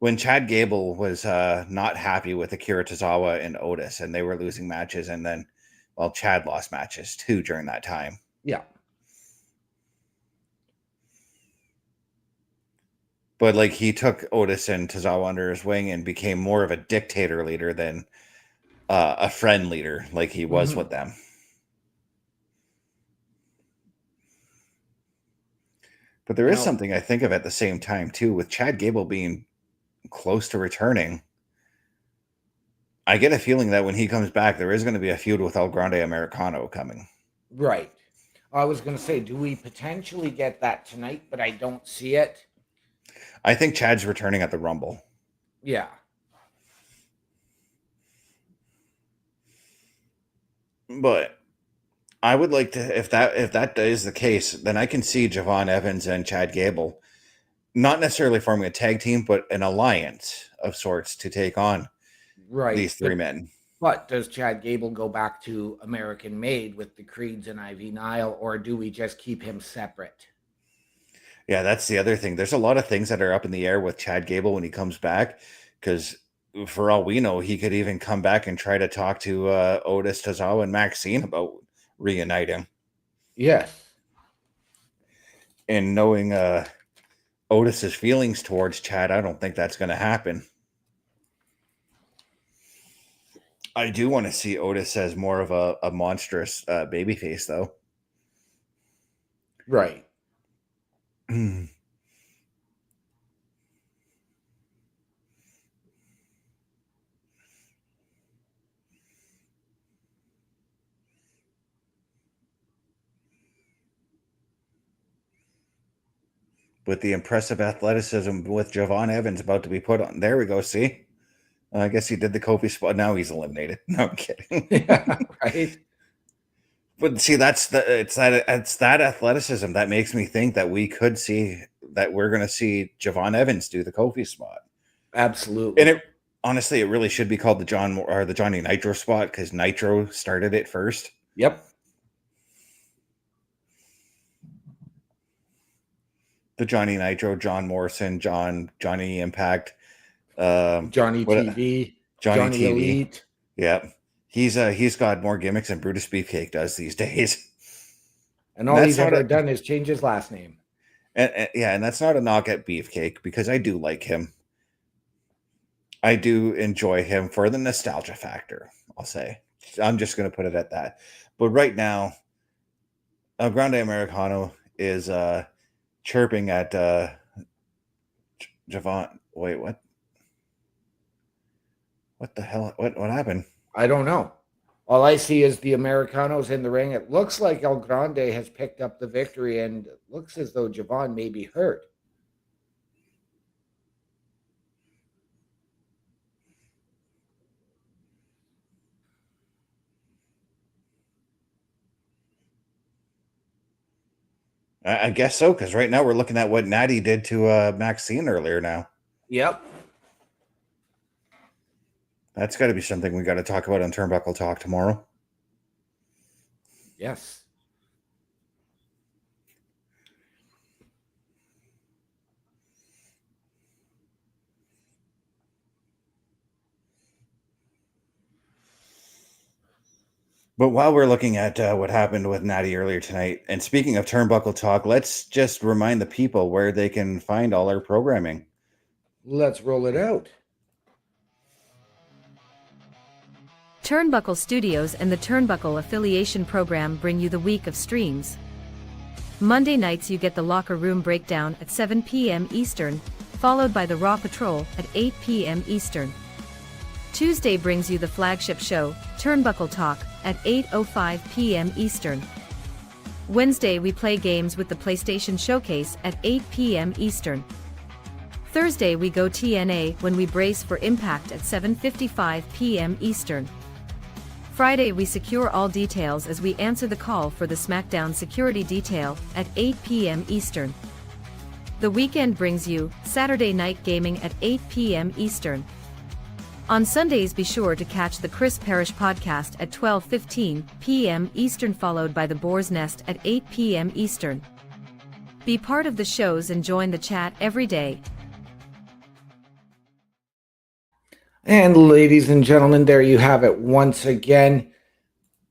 when Chad Gable was not happy with Akira Tozawa and Otis, and they were losing matches, and then, well, Chad lost matches too during that time. Yeah. But like he took Otis and Tozawa under his wing and became more of a dictator leader than a friend leader like he was with them. But there is something I think of at the same time too, with Chad Gable being close to returning. I get a feeling that when he comes back, there is going to be a feud with El Grande Americano coming. Right. I was going to say, do we potentially get that tonight? But I don't see it. I think Chad's returning at the Rumble. Yeah. But I would like to, if that is the case, then I can see Javon Evans and Chad Gable not necessarily forming a tag team, but an alliance of sorts to take on these three men. But does Chad Gable go back to American Made with the Creeds and Ivy Nile, or do we just keep him separate? Yeah, that's the other thing. There's a lot of things that are up in the air with Chad Gable when he comes back, because for all we know, he could even come back and try to talk to Otis, Tozawa, and Maxine about reuniting. Yes. And knowing Otis's feelings towards Chad, I don't think that's going to happen. I do want to see Otis as more of a monstrous babyface, though. Right. With the impressive athleticism with Javon Evans about to be put on. There we go, see? I guess he did the Kofi spot. Now he's eliminated. No, I'm kidding. Yeah, right. But see, it's that athleticism that makes me think that we could see that we're going to see Javon Evans do the Kofi spot. Absolutely. And honestly, it really should be called the Johnny Nitro spot, because Nitro started it first. Yep. The Johnny Nitro, John Morrison, Johnny Impact, Johnny TV, Johnny TV. Elite. Yeah, he's got more gimmicks than Brutus Beefcake does these days. And all he's ever done is change his last name. And that's not a knock at Beefcake, because I do like him. I do enjoy him for the nostalgia factor, I'll say. I'm just going to put it at that. But right now, El Grande Americano is chirping at Javon. Wait, what? What the hell? What happened? I don't know. All I see is the Americanos in the ring. It looks like El Grande has picked up the victory, and it looks as though Javon may be hurt. I guess so, because right now we're looking at what Natty did to Maxine earlier now. Yep. That's got to be something we got to talk about on Turnbuckle Talk tomorrow. Yes. But while we're looking at what happened with Natty earlier tonight, and speaking of Turnbuckle Talk, let's just remind the people where they can find all our programming. Let's roll it out. Turnbuckle Studios and the Turnbuckle Affiliation Program bring you the week of streams. Monday nights you get the Locker Room Breakdown at 7 p.m. Eastern, followed by the Raw Patrol at 8 p.m. Eastern. Tuesday brings you the flagship show, Turnbuckle Talk, at 8:05 p.m. Eastern. Wednesday we play games with the PlayStation Showcase at 8 p.m. Eastern. Thursday we go TNA when we brace for Impact at 7:55 p.m. Eastern. Friday we secure all details as we answer the call for the SmackDown security detail at 8 p.m. Eastern. The weekend brings you Saturday Night Gaming at 8 p.m. Eastern. On Sundays be sure to catch the Chris Parrish podcast at 12:15 p.m. Eastern, followed by the Boar's Nest at 8 p.m. Eastern. Be part of the shows and join the chat every day. And ladies and gentlemen, there you have it once again.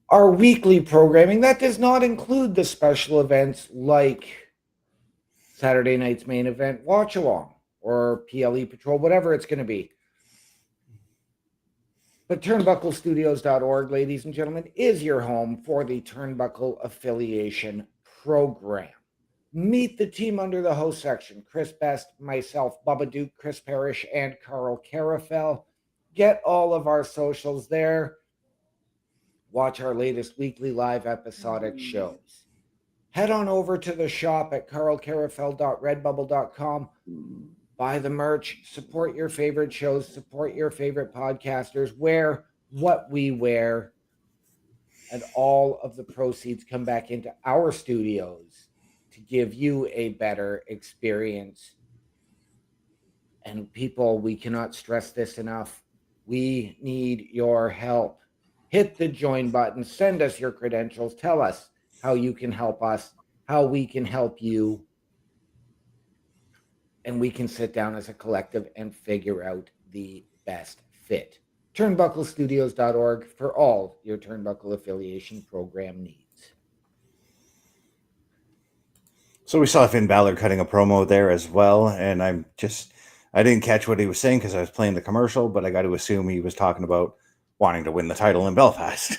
Our weekly programming, that does not include the special events like Saturday night's main event watch along or PLE Patrol, whatever it's going to be. But TurnbuckleStudios.org, ladies and gentlemen, is your home for the Turnbuckle Affiliation Program. Meet the team under the host section. Chris Best, myself, Bubba Duke, Chris Parrish, and Carl Carafel. Get all of our socials there. Watch our latest weekly live episodic shows. Head on over to the shop at carlcarafel.redbubble.com. Buy the merch, support your favorite shows, support your favorite podcasters, wear what we wear, and all of the proceeds come back into our studios to give you a better experience. And people, we cannot stress this enough. We need your help. Hit the join button, send us your credentials, tell us how you can help us, how we can help you. And we can sit down as a collective and figure out the best fit. TurnbuckleStudios.org for all your Turnbuckle Affiliation Program needs. So we saw Finn Balor cutting a promo there as well, and I didn't catch what he was saying because I was playing the commercial, but I got to assume he was talking about wanting to win the title in Belfast.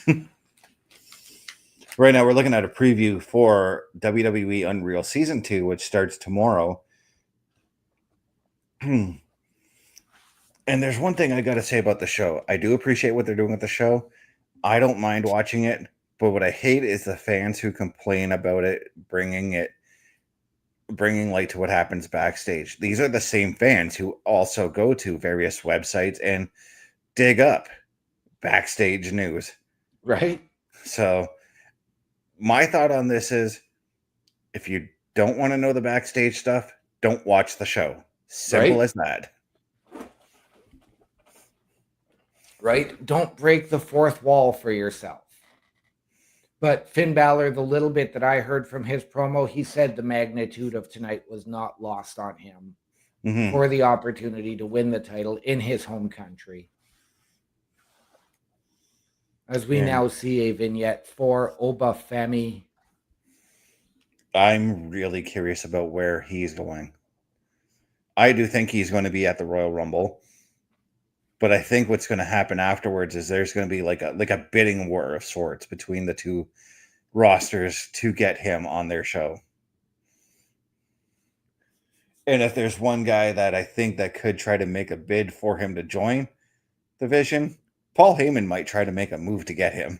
Right now we're looking at a preview for WWE Unreal Season 2, which starts tomorrow. And there's one thing I got to say about the show. I do appreciate what they're doing with the show. I don't mind watching it, but what I hate is the fans who complain about it bringing light to what happens backstage. These are the same fans who also go to various websites and dig up backstage news. Right? So my thought on this is, if you don't want to know the backstage stuff, don't watch the show. Simple Right? as that. Right? Don't break the fourth wall for yourself. But Finn Balor, the little bit that I heard from his promo, he said the magnitude of tonight was not lost on him for the opportunity to win the title in his home country. As we now see a vignette for Obafemi. I'm really curious about where he's going. I do think he's going to be at the Royal Rumble, but I think what's going to happen afterwards is there's going to be like a bidding war of sorts between the two rosters to get him on their show. And if there's one guy that I think that could try to make a bid for him to join the Vision, Paul Heyman might try to make a move to get him.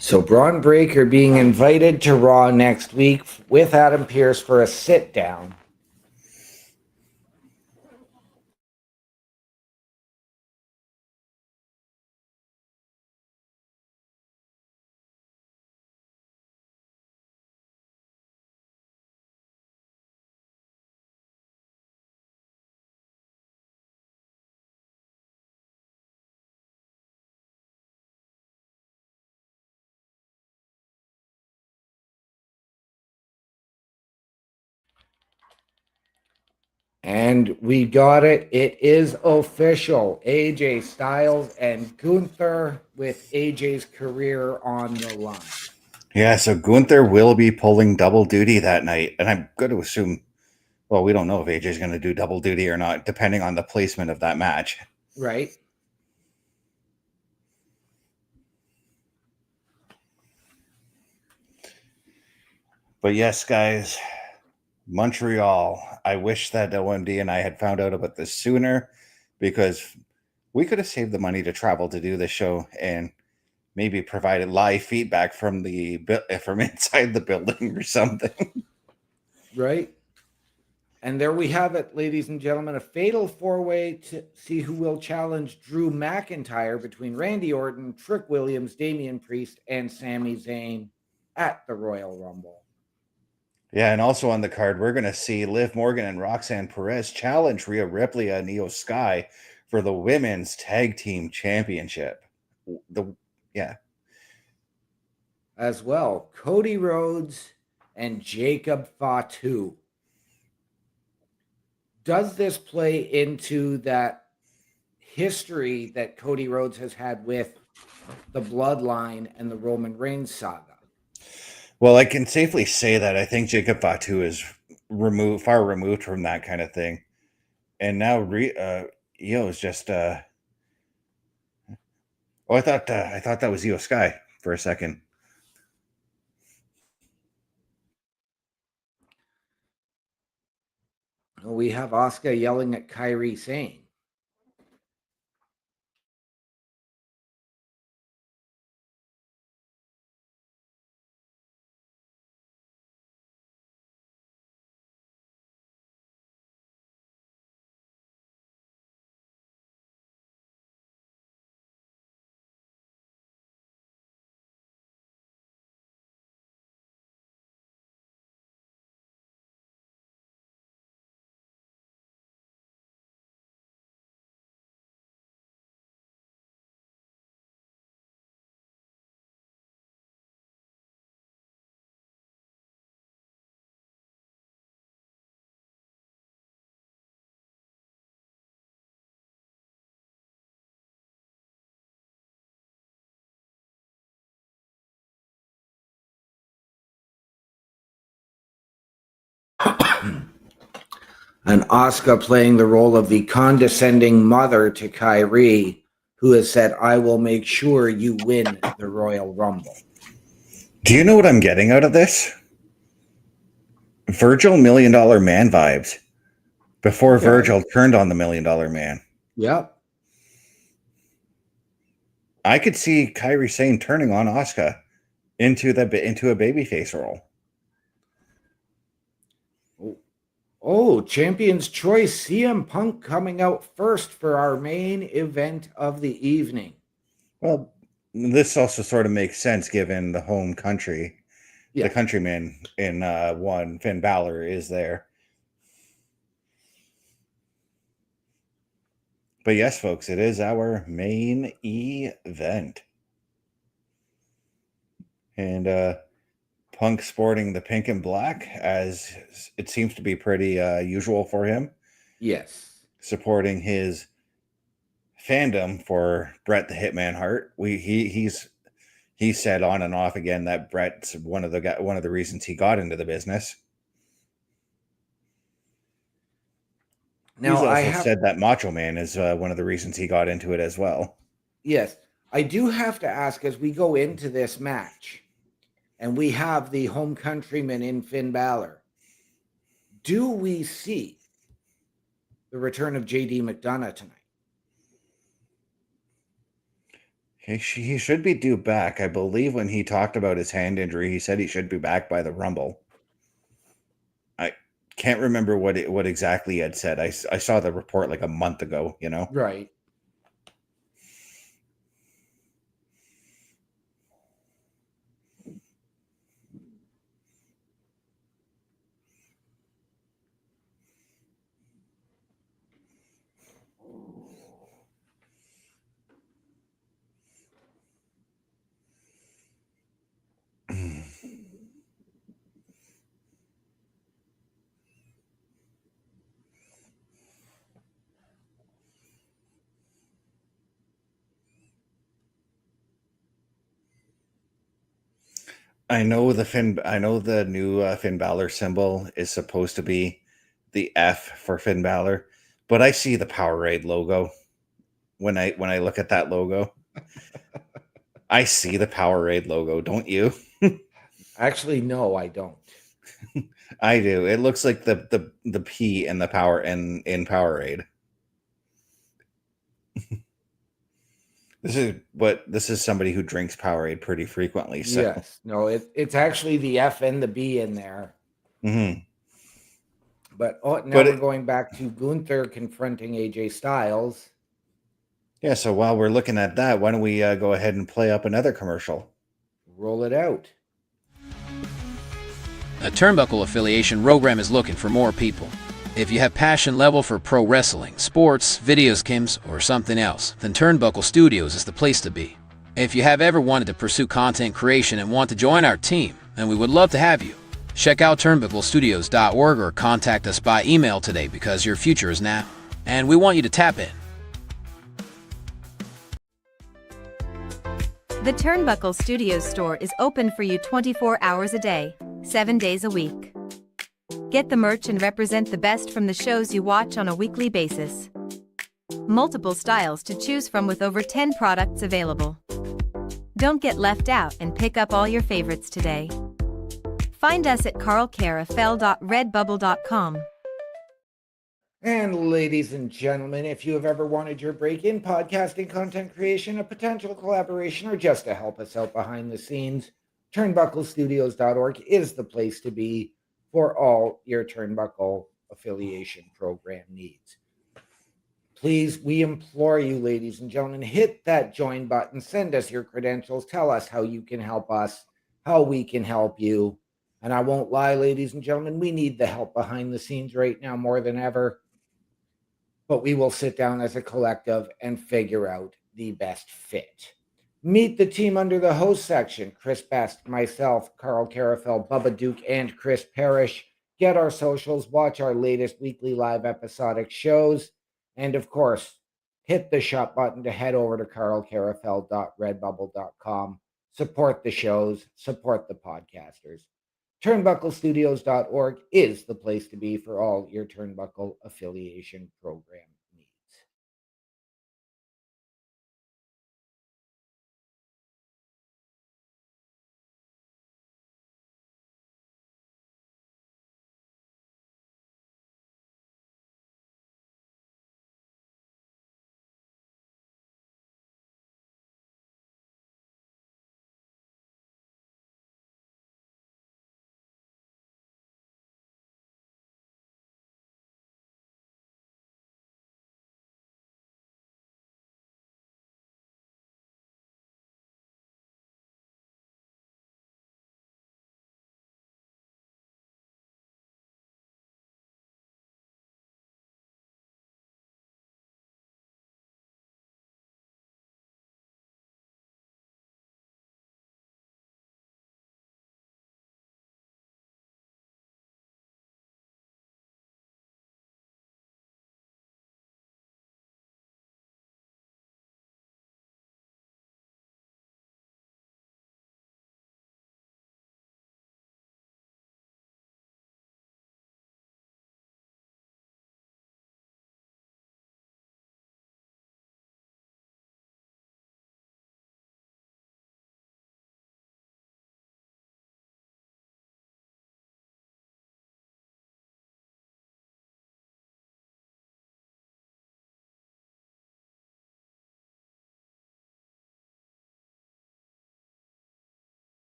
So Braun Breaker being invited to Raw next week with Adam Pearce for a sit down. And we got it. It is official. AJ Styles and Gunther with AJ's career on the line. Yeah, so Gunther will be pulling double duty that night. And I'm going to assume, well, we don't know if AJ's going to do double duty or not, depending on the placement of that match. Right. But yes, guys, Montreal. I wish that OMD and I had found out about this sooner, because we could have saved the money to travel to do this show and maybe provided live feedback from inside the building or something. Right. And there we have it, ladies and gentlemen, a fatal four-way to see who will challenge Drew McIntyre between Randy Orton, Trick Williams, Damian Priest, and Sami Zayn at the Royal Rumble. Yeah, and also on the card, we're going to see Liv Morgan and Roxanne Perez challenge Rhea Ripley and Io Sky for the Women's Tag Team Championship. As well, Cody Rhodes and Jacob Fatu. Does this play into that history that Cody Rhodes has had with the Bloodline and the Roman Reigns saga? Well, I can safely say that I think Jacob Fatu is far removed from that kind of thing. And now Io is just I thought that was Io Sky for a second. We have Asuka yelling at Kairi Sane. And Asuka playing the role of the condescending mother to Kyrie, who has said, I will make sure you win the Royal Rumble. Do you know what I'm getting out of this? Virgil $1 Million Man vibes. Before Okay. Virgil turned on the $1 Million Man. Yep. I could see Kairi Sane turning on Asuka into a babyface role. Oh, Champion's Choice, CM Punk coming out first for our main event of the evening. Well, this also sort of makes sense given the home country. Yeah. The countryman in one, Finn Balor, is there. But yes, folks, it is our main event. And Punk sporting the pink and black, as it seems to be pretty usual for him. Yes. Supporting his fandom for Bret the Hitman Hart. He's said on and off again that Bret's one of the reasons he got into the business. Now, he's also said that Macho Man is one of the reasons he got into it as well. Yes. I do have to ask, as we go into this match, and we have the home countryman in Finn Balor, do we see the return of JD McDonough tonight? He should be due back. I believe when he talked about his hand injury, he said he should be back by the Rumble. I can't remember what exactly he had said. I saw the report like a month ago, you know? Right. I know the new Finn Balor symbol is supposed to be the F for Finn Balor, but I see the Powerade logo when I look at that logo. I see the Powerade logo, don't you? Actually, no, I don't. I do. It looks like the P in the power in Powerade. This is somebody who drinks Powerade pretty frequently. So. Yes. No, it's actually the F and the B in there. Mm-hmm. But we're going back to Gunther confronting AJ Styles. Yeah, so while we're looking at that, why don't we go ahead and play up another commercial? Roll it out. A Turnbuckle affiliation program is looking for more people. If you have passion level for pro wrestling, sports, videos games, or something else, then Turnbuckle Studios is the place to be. If you have ever wanted to pursue content creation and want to join our team, then we would love to have you. Check out turnbucklestudios.org or contact us by email today because your future is now, and we want you to tap in. The Turnbuckle Studios store is open for you 24 hours a day, 7 days a week. Get the merch and represent the best from the shows you watch on a weekly basis. Multiple styles to choose from with over 10 products available. Don't get left out and pick up all your favorites today. Find us at carlcarafell.redbubble.com. And ladies and gentlemen, if you have ever wanted your break in podcasting, content creation, a potential collaboration, or just to help us out behind the scenes, turnbucklestudios.org is the place to be for all your Turnbuckle affiliation program needs. Please, we implore you, ladies and gentlemen, hit that join button, send us your credentials, tell us how you can help us, how we can help you. And I won't lie, ladies and gentlemen, we need the help behind the scenes right now more than ever. But we will sit down as a collective and figure out the best fit. Meet the team under the host section: Chris Best, myself, Carl Carafell, Bubba Duke, and Chris Parrish. Get our socials, watch our latest weekly live episodic shows, and of course, hit the shop button to head over to carlcarafell.redbubble.com. Support the shows, support the podcasters. TurnbuckleStudios.org is the place to be for all your Turnbuckle affiliation program needs.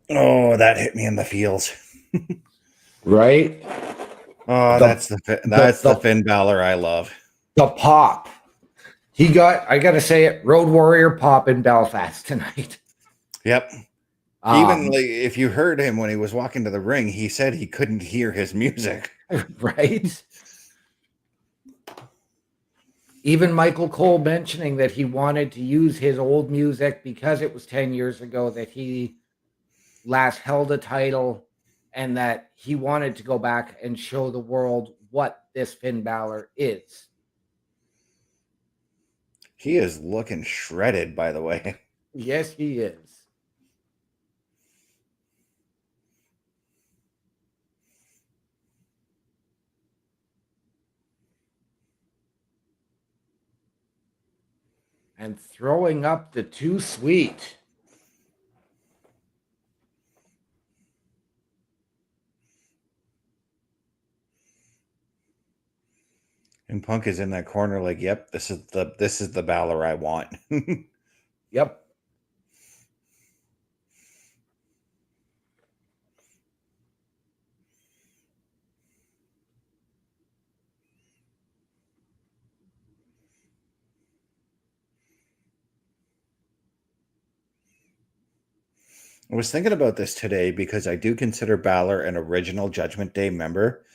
Oh, that hit me in the feels. Right? Oh, that's the Finn Balor I love. The pop. He got, I got to say it, Road Warrior pop in Belfast tonight. Yep. Even like, if you heard him when he was walking to the ring, he said he couldn't hear his music. Right? Even Michael Cole mentioning that he wanted to use his old music because it was 10 years ago that he last held a title, and that he wanted to go back and show the world what this Finn Balor is. He is looking shredded, by the way. Yes, he is. And throwing up the too sweet. And Punk is in that corner like, yep, this is the Balor I want. Yep. I was thinking about this today because I do consider Balor an original Judgment Day member.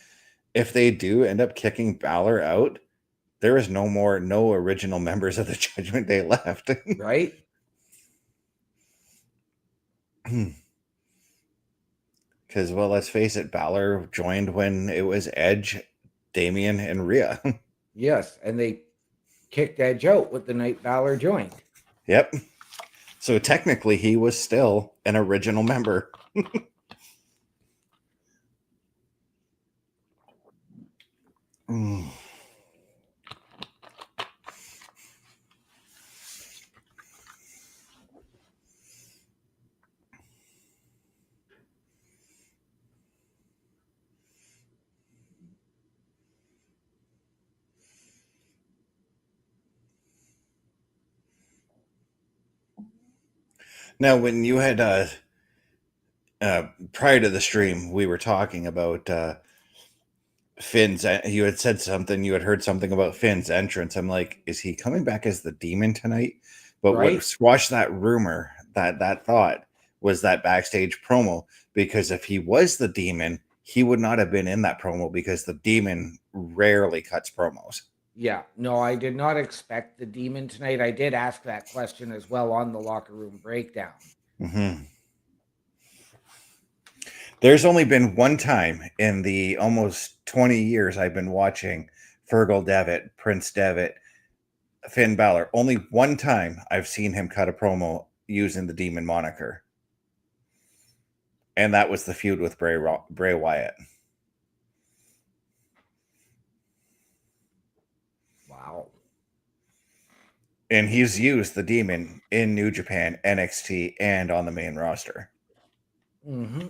If they do end up kicking Balor out, there is no original members of the Judgment Day left. Right? Because, well, let's face it, Balor joined when it was Edge, Damian, and Rhea. Yes, and they kicked Edge out with the night Balor joined. Yep. So technically, he was still an original member. Now, when you had prior to the stream, we were talking about Finn's, you had said something, you had heard something about Finn's entrance. I'm like, is he coming back as the demon tonight? But Right? what squashed that rumor, that thought, was that backstage promo. Because if he was the demon, he would not have been in that promo, because the demon rarely cuts promos. Yeah, no, I did not expect the demon tonight. I did ask that question as well on the locker room breakdown. Mm-hmm. There's only been one time in the almost 20 years I've been watching Fergal Devitt, Prince Devitt, Finn Balor. Only one time I've seen him cut a promo using the demon moniker. And that was the feud with Bray Wyatt. Wow. And he's used the demon in New Japan, NXT, and on the main roster. Mm-hmm.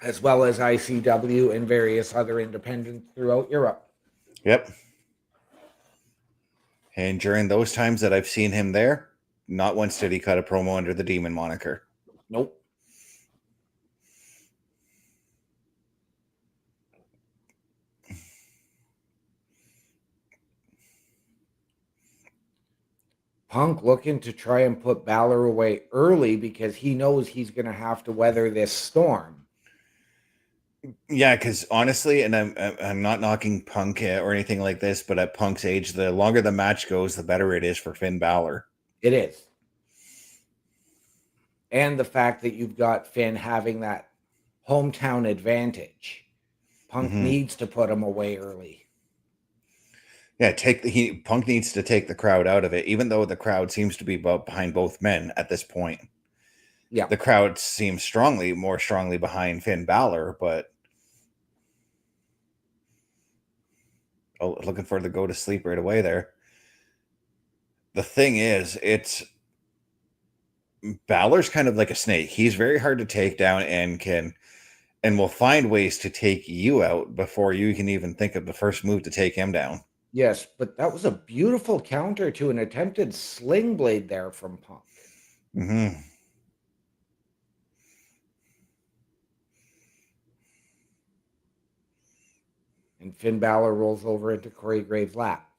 As well as ICW and various other independents throughout Europe. Yep. And during those times that I've seen him there, not once did he cut a promo under the demon moniker. Nope. Punk looking to try and put Balor away early because he knows he's going to have to weather this storm. Yeah, because honestly, and I'm not knocking Punk or anything like this, but at Punk's age, the longer the match goes, the better it is for Finn Balor. It is. And the fact that you've got Finn having that hometown advantage. Punk needs to put him away early. Yeah, Punk needs to take the crowd out of it, even though the crowd seems to be behind both men at this point. Yeah. The crowd seems more strongly behind Finn Balor, but looking for the go to sleep right away there. The thing is, Balor's kind of like a snake. He's very hard to take down and will find ways to take you out before you can even think of the first move to take him down. Yes, but that was a beautiful counter to an attempted sling blade there from Punk. Mm-hmm. And Finn Balor rolls over into Corey Graves' lap.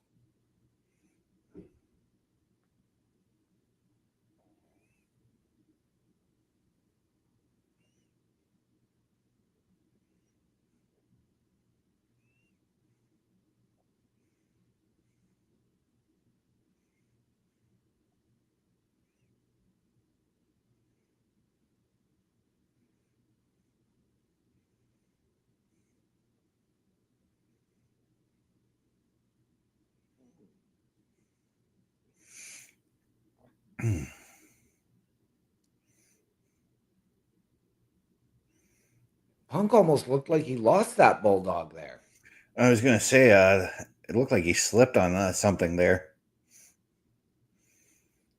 Punk almost looked like he lost that bulldog there. I was going to say, it looked like he slipped on something there.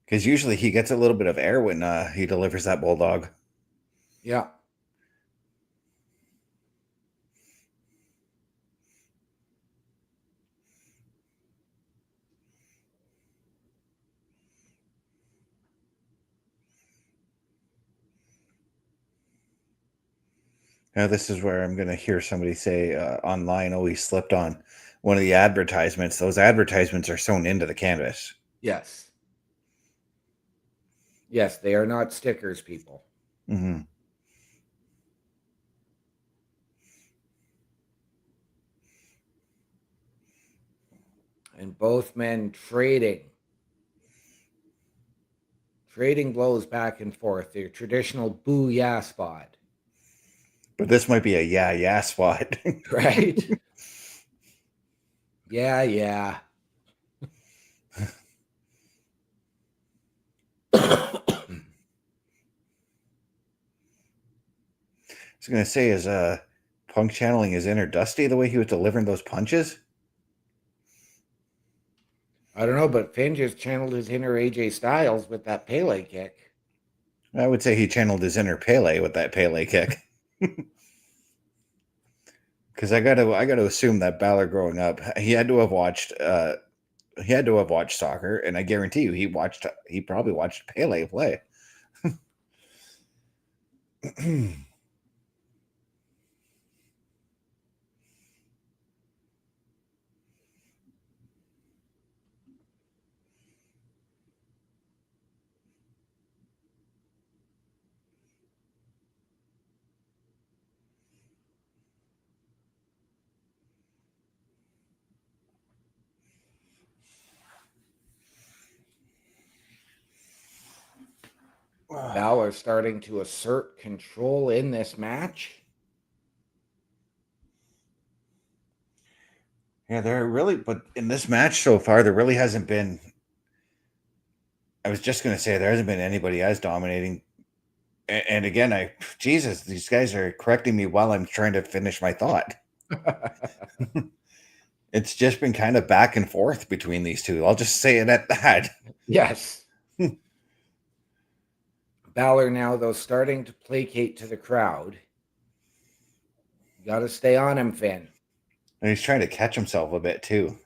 Because usually he gets a little bit of air when he delivers that bulldog. Yeah. Now, this is where I'm going to hear somebody say online, oh, he slipped on one of the advertisements. Those advertisements are sewn into the canvas. Yes. Yes, they are not stickers, people. Mm-hmm. And both men trading blows back and forth. Their traditional boo-yah spot. But this might be a yeah spot. Right? Yeah. I was going to say, is Punk channeling his inner Dusty the way he was delivering those punches? I don't know, but Finn just channeled his inner AJ Styles with that Pele kick. I would say he channeled his inner Pele with that Pele kick. Because I got to assume that Balor growing up, he had to have watched soccer, and I guarantee you he probably watched Pele play. Balor starting to assert control in this match. Yeah, but in this match so far, there really hasn't been. I was just going to say there hasn't been anybody as dominating. And again, Jesus, these guys are correcting me while I'm trying to finish my thought. It's just been kind of back and forth between these two. I'll just say it at that. Yes. Balor now, though, starting to placate to the crowd. You got to stay on him, Finn. And he's trying to catch himself a bit, too.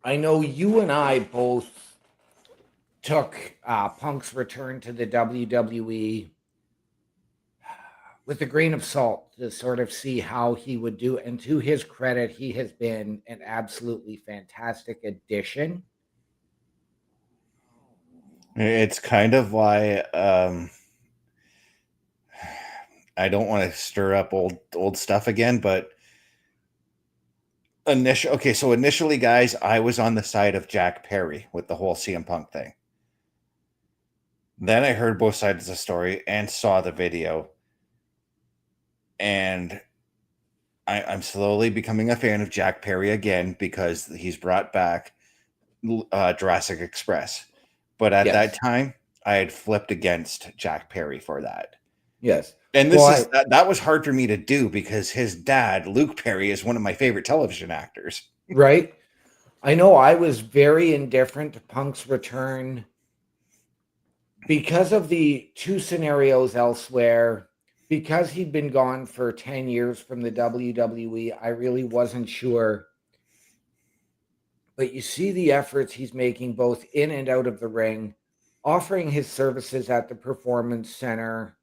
I know you and I both took Punk's return to the WWE with a grain of salt to sort of see how he would do. And to his credit, he has been an absolutely fantastic addition. It's kind of why I don't want to stir up old stuff again, but initially, guys, I was on the side of Jack Perry with the whole CM Punk thing. Then I heard both sides of the story and saw the video, and I'm slowly becoming a fan of Jack Perry again because he's brought back Jurassic Express. But at that time, I had flipped against Jack Perry for that. Yes. And that was hard for me to do because his dad, Luke Perry, is one of my favorite television actors. Right. I know I was very indifferent to Punk's return because of the two scenarios elsewhere. Because he'd been gone for 10 years from the WWE, I really wasn't sure. But you see the efforts he's making both in and out of the ring, offering his services at the Performance Center.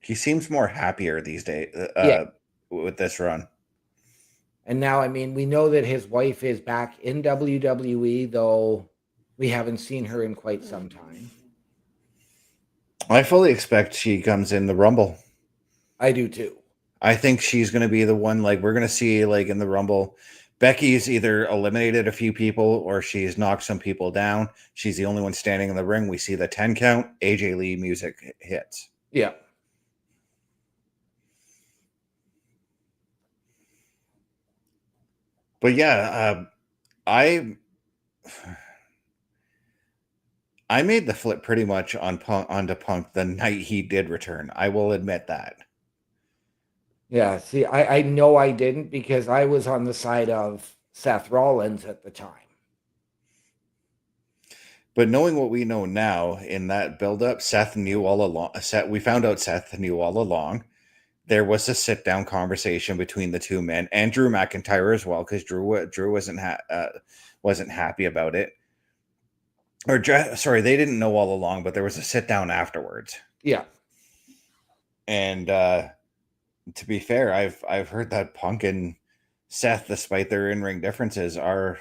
He seems more happier these days with this run. And now, I mean, we know that his wife is back in WWE, though we haven't seen her in quite some time. I fully expect she comes in the Rumble. I do too. I think she's going to be the one, like, we're going to see, like, in the Rumble, Becky's either eliminated a few people or she's knocked some people down. She's the only one standing in the ring. We see the 10 count. AJ Lee music hits. Yeah. But yeah, I made the flip pretty much onto Punk the night he did return. I will admit that. Yeah, see, I know I didn't because I was on the side of Seth Rollins at the time. But knowing what we know now in that build-up, Seth knew all along. We found out Seth knew all along. There was a sit-down conversation between the two men and Drew McIntyre as well, because Drew wasn't happy about it. Sorry, they didn't know all along, but there was a sit-down afterwards. Yeah. And to be fair, I've heard that Punk and Seth, despite their in-ring differences, are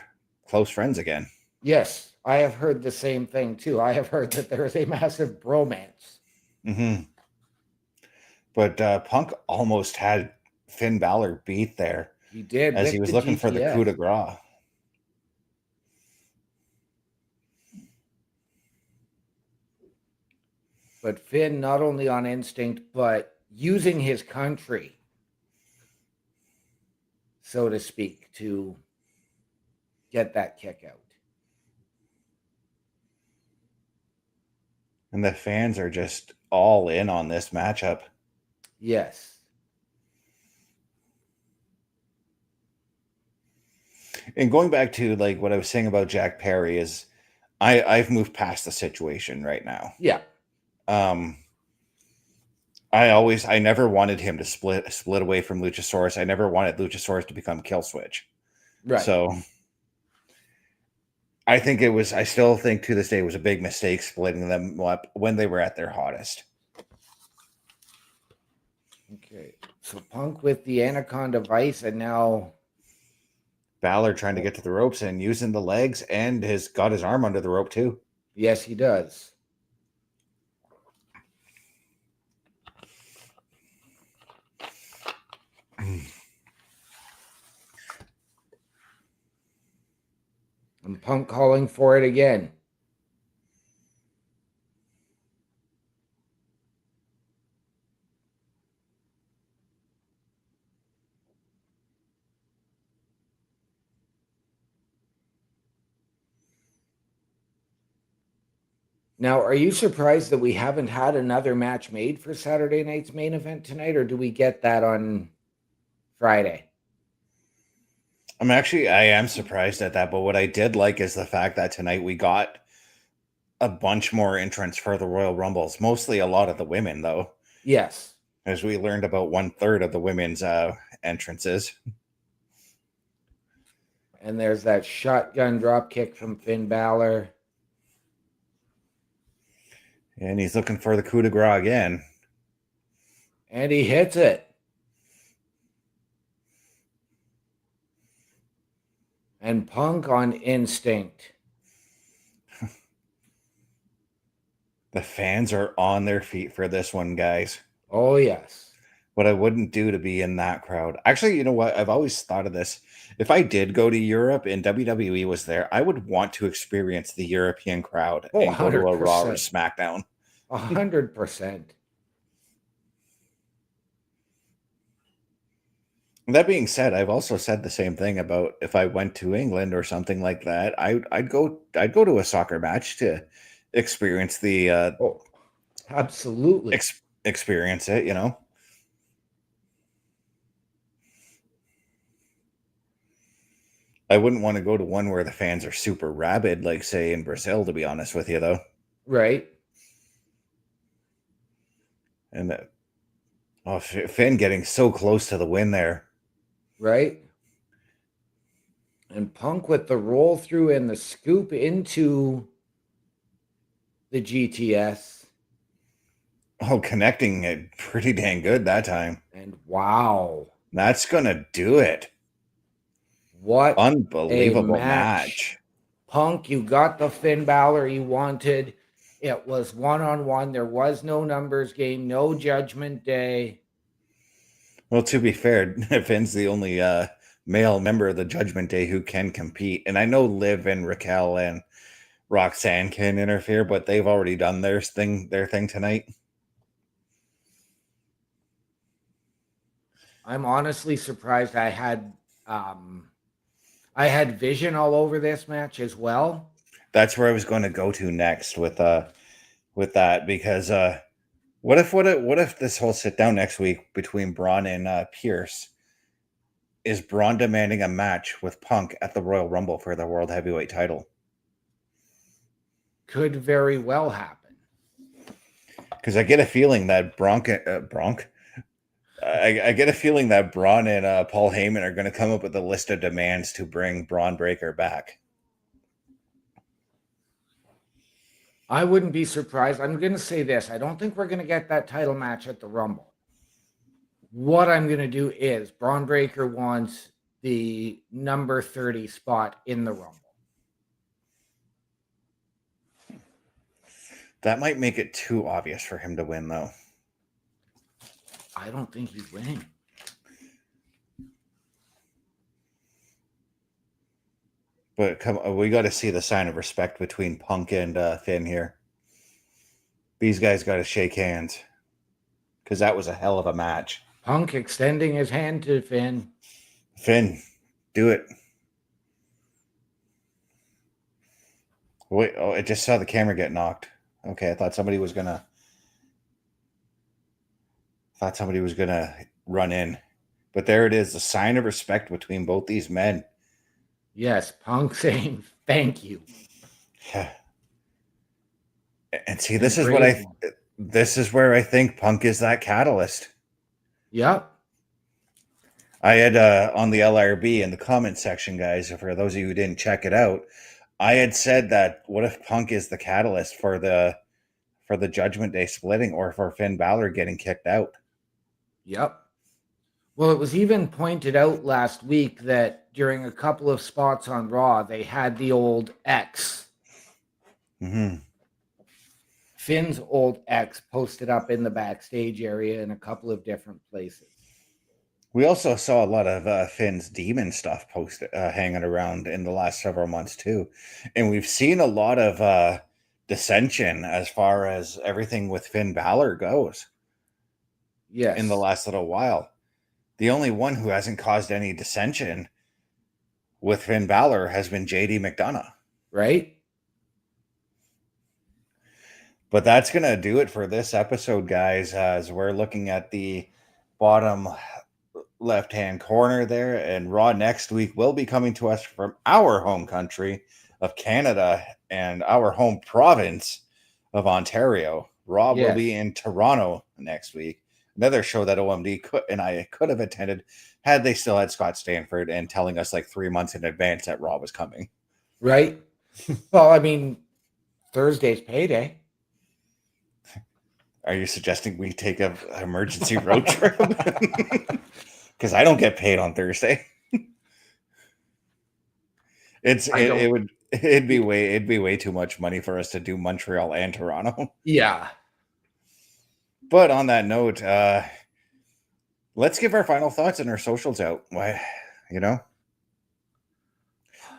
close friends again. Yes, I have heard the same thing too. I have heard that there is a massive bromance. Mm-hmm. But Punk almost had Finn Balor beat there. He did. As he was looking for the coup de grace. But Finn, not only on instinct, but using his country, so to speak, to get that kick out. And the fans are just all in on this matchup. Yes. And going back to like what I was saying about Jack Perry is I've moved past the situation right now. Yeah. I never wanted him to split away from Luchasaurus. I never wanted Luchasaurus to become Killswitch. Right. So I still think to this day it was a big mistake splitting them up when they were at their hottest. Okay. So Punk with the Anaconda Vice, and now Balor trying to get to the ropes and using the legs, and got his arm under the rope too. Yes, he does. And Punk calling for it again. Now, are you surprised that we haven't had another match made for Saturday night's main event tonight, or do we get that on Friday? I am surprised at that, but what I did like is the fact that tonight we got a bunch more entrants for the Royal Rumbles, mostly a lot of the women, though. Yes. As we learned about 1/3 of the women's entrances. And there's that shotgun drop kick from Finn Balor. And he's looking for the coup de grace again. And he hits it. And Punk on instinct. The fans are on their feet for this one, guys. Oh, yes. What I wouldn't do to be in that crowd. Actually, you know what? I've always thought of this. If I did go to Europe and WWE was there, I would want to experience the European crowd and go to a Raw or SmackDown. 100%. That being said, I've also said the same thing about if I went to England or something like that. I'd go to a soccer match to experience the absolutely experience it, you know. I wouldn't want to go to one where the fans are super rabid, like say in Brazil, to be honest with you, though. Right. And Finn getting so close to the win there. Right. And Punk with the roll through and the scoop into the GTS. Oh, connecting it pretty dang good that time. And wow. That's going to do it. What unbelievable match. Punk, you got the Finn Balor you wanted. It was one-on-one. There was no numbers game, no Judgment Day. Well, to be fair, Finn's the only male member of the Judgment Day who can compete. And I know Liv and Raquel and Roxanne can interfere, but they've already done their thing tonight. I'm honestly surprised. I had vision all over this match as well. That's where I was going to go to next with that, because what if this whole sit down next week between Braun and Pierce is Braun demanding a match with Punk at the Royal Rumble for the World Heavyweight title? Could very well happen. Because I get a feeling that I get a feeling that Braun and Paul Heyman are going to come up with a list of demands to bring Braun Breaker back. I wouldn't be surprised. I'm going to say this. I don't think we're going to get that title match at the Rumble. What I'm going to do is Braun Breaker wants the number 30 spot in the Rumble. That might make it too obvious for him to win, though. I don't think he's winning. But we got to see the sign of respect between Punk and Finn here. These guys got to shake hands, because that was a hell of a match. Punk extending his hand to Finn. Finn, do it. Wait, I just saw the camera get knocked. Okay, I thought somebody was gonna run in. But there it is, the sign of respect between both these men. Yes, Punk saying thank you. And see, this is where I think Punk is that catalyst. Yep. I had on the LRB in the comment section, guys, for those of you who didn't check it out, I had said that what if Punk is the catalyst for the Judgment Day splitting, or for Finn Balor getting kicked out? Yep. Well, it was even pointed out last week that during a couple of spots on Raw, they had the old X. Finn's old X posted up in the backstage area in a couple of different places. We also saw a lot of Finn's demon stuff posted, hanging around in the last several months too. And we've seen a lot of dissension as far as everything with Finn Balor goes. Yes. In the last little while. The only one who hasn't caused any dissension with Finn Balor has been JD McDonough. Right? But that's going to do it for this episode, guys, as we're looking at the bottom left-hand corner there. And Raw next week will be coming to us from our home country of Canada and our home province of Ontario. Raw will be in Toronto next week. Another show that OMD could have attended had they still had Scott Stanford and telling us like 3 months in advance that Raw was coming. Right? Well, I mean, Thursday's payday. Are you suggesting we take an emergency road trip? Because I don't get paid on Thursday. It'd be way too much money for us to do Montreal and Toronto. Yeah. But on that note, let's give our final thoughts and our socials out. Why,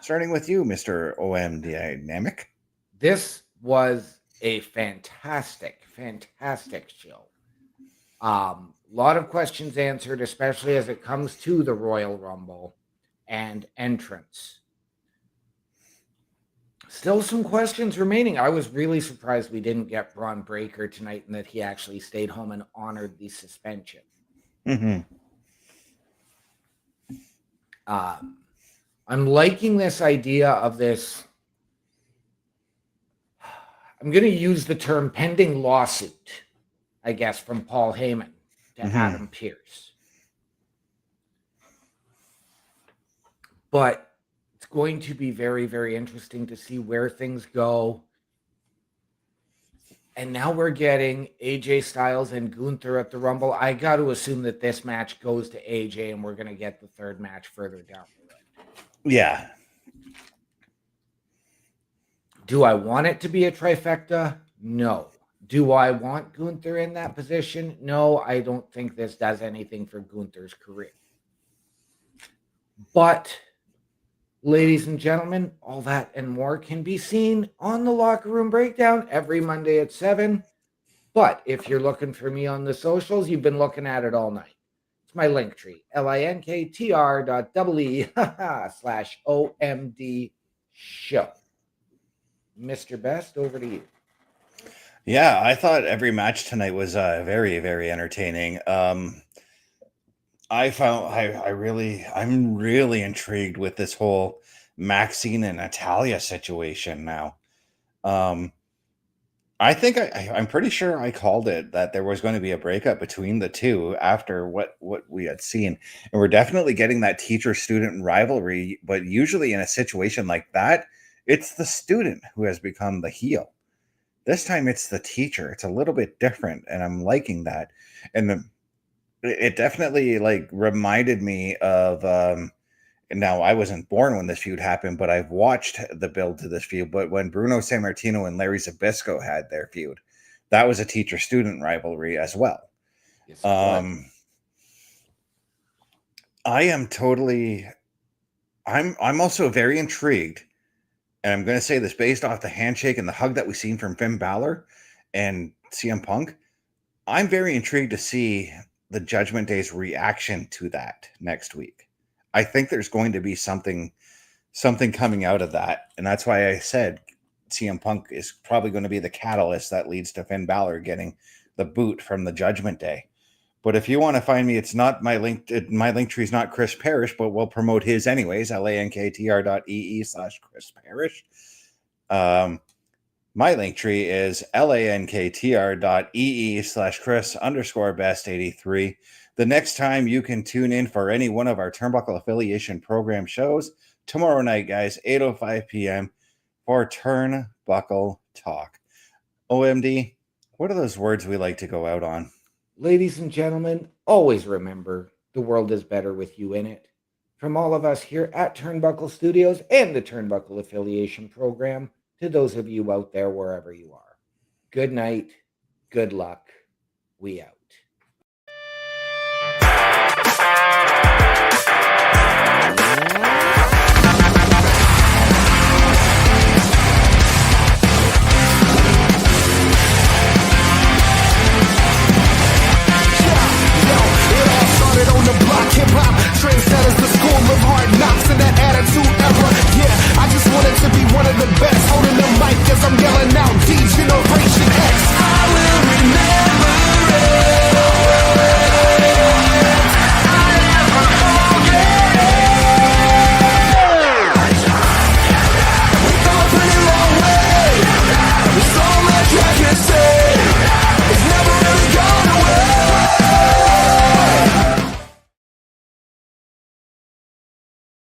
starting with you, Mr. OM Dynamic. This was a fantastic show. A lot of questions answered, especially as it comes to the Royal Rumble and entrance. Still some questions remaining. I was really surprised we didn't get Braun Breaker tonight and that he actually stayed home and honored the suspension. I'm liking this idea of this. I'm going to use the term pending lawsuit, I guess, from Paul Heyman to Adam Pearce. But it's going to be very, very interesting to see where things go. And now we're getting AJ Styles and Gunther at the Rumble. I got to assume that this match goes to AJ and we're going to get the third match further down the road. Yeah. Do I want it to be a trifecta? No. Do I want Gunther in that position? No, I don't think this does anything for Gunther's career. But, ladies and gentlemen, all that and more can be seen on the Locker Room Breakdown every Monday at 7. But if you're looking for me on the socials, you've been looking at it all night. It's my link tree, linktr.ee/OMD show. Mr. Best, over to you. Yeah, I thought every match tonight was very, very entertaining. I'm really intrigued with this whole Maxine and Natalia situation now. I think I'm pretty sure I called it that there was going to be a breakup between the two after what we had seen. And we're definitely getting that teacher-student rivalry, but usually in a situation like that, it's the student who has become the heel. This time it's the teacher. It's a little bit different, and I'm liking that. And it definitely reminded me of now I wasn't born when this feud happened, but I've watched the build to this feud. But when Bruno Sammartino and Larry Zbyszko had their feud, that was a teacher-student rivalry as well. Yes, I'm also very intrigued. And I'm going to say this based off the handshake and the hug that we've seen from Finn Balor and CM Punk. I'm very intrigued to see the Judgment Day's reaction to that next week. I think there's going to be something coming out of that. And that's why I said CM Punk is probably going to be the catalyst that leads to Finn Balor getting the boot from the Judgment Day. But if you want to find me, it's not my link. My link tree is not Chris Parrish, but we'll promote his anyways. linktr.ee/Chris Parrish. My link tree is linktr.ee/Chris_best83. The next time you can tune in for any one of our Turnbuckle Affiliation program shows tomorrow night, guys, 8:05 p.m. for Turnbuckle Talk. OMD, what are those words we like to go out on? Ladies and gentlemen, always remember, The world is better with you in it. From all of us here at Turnbuckle Studios and the Turnbuckle Affiliation Program, to those of you out there wherever you are, good night, good luck, we out.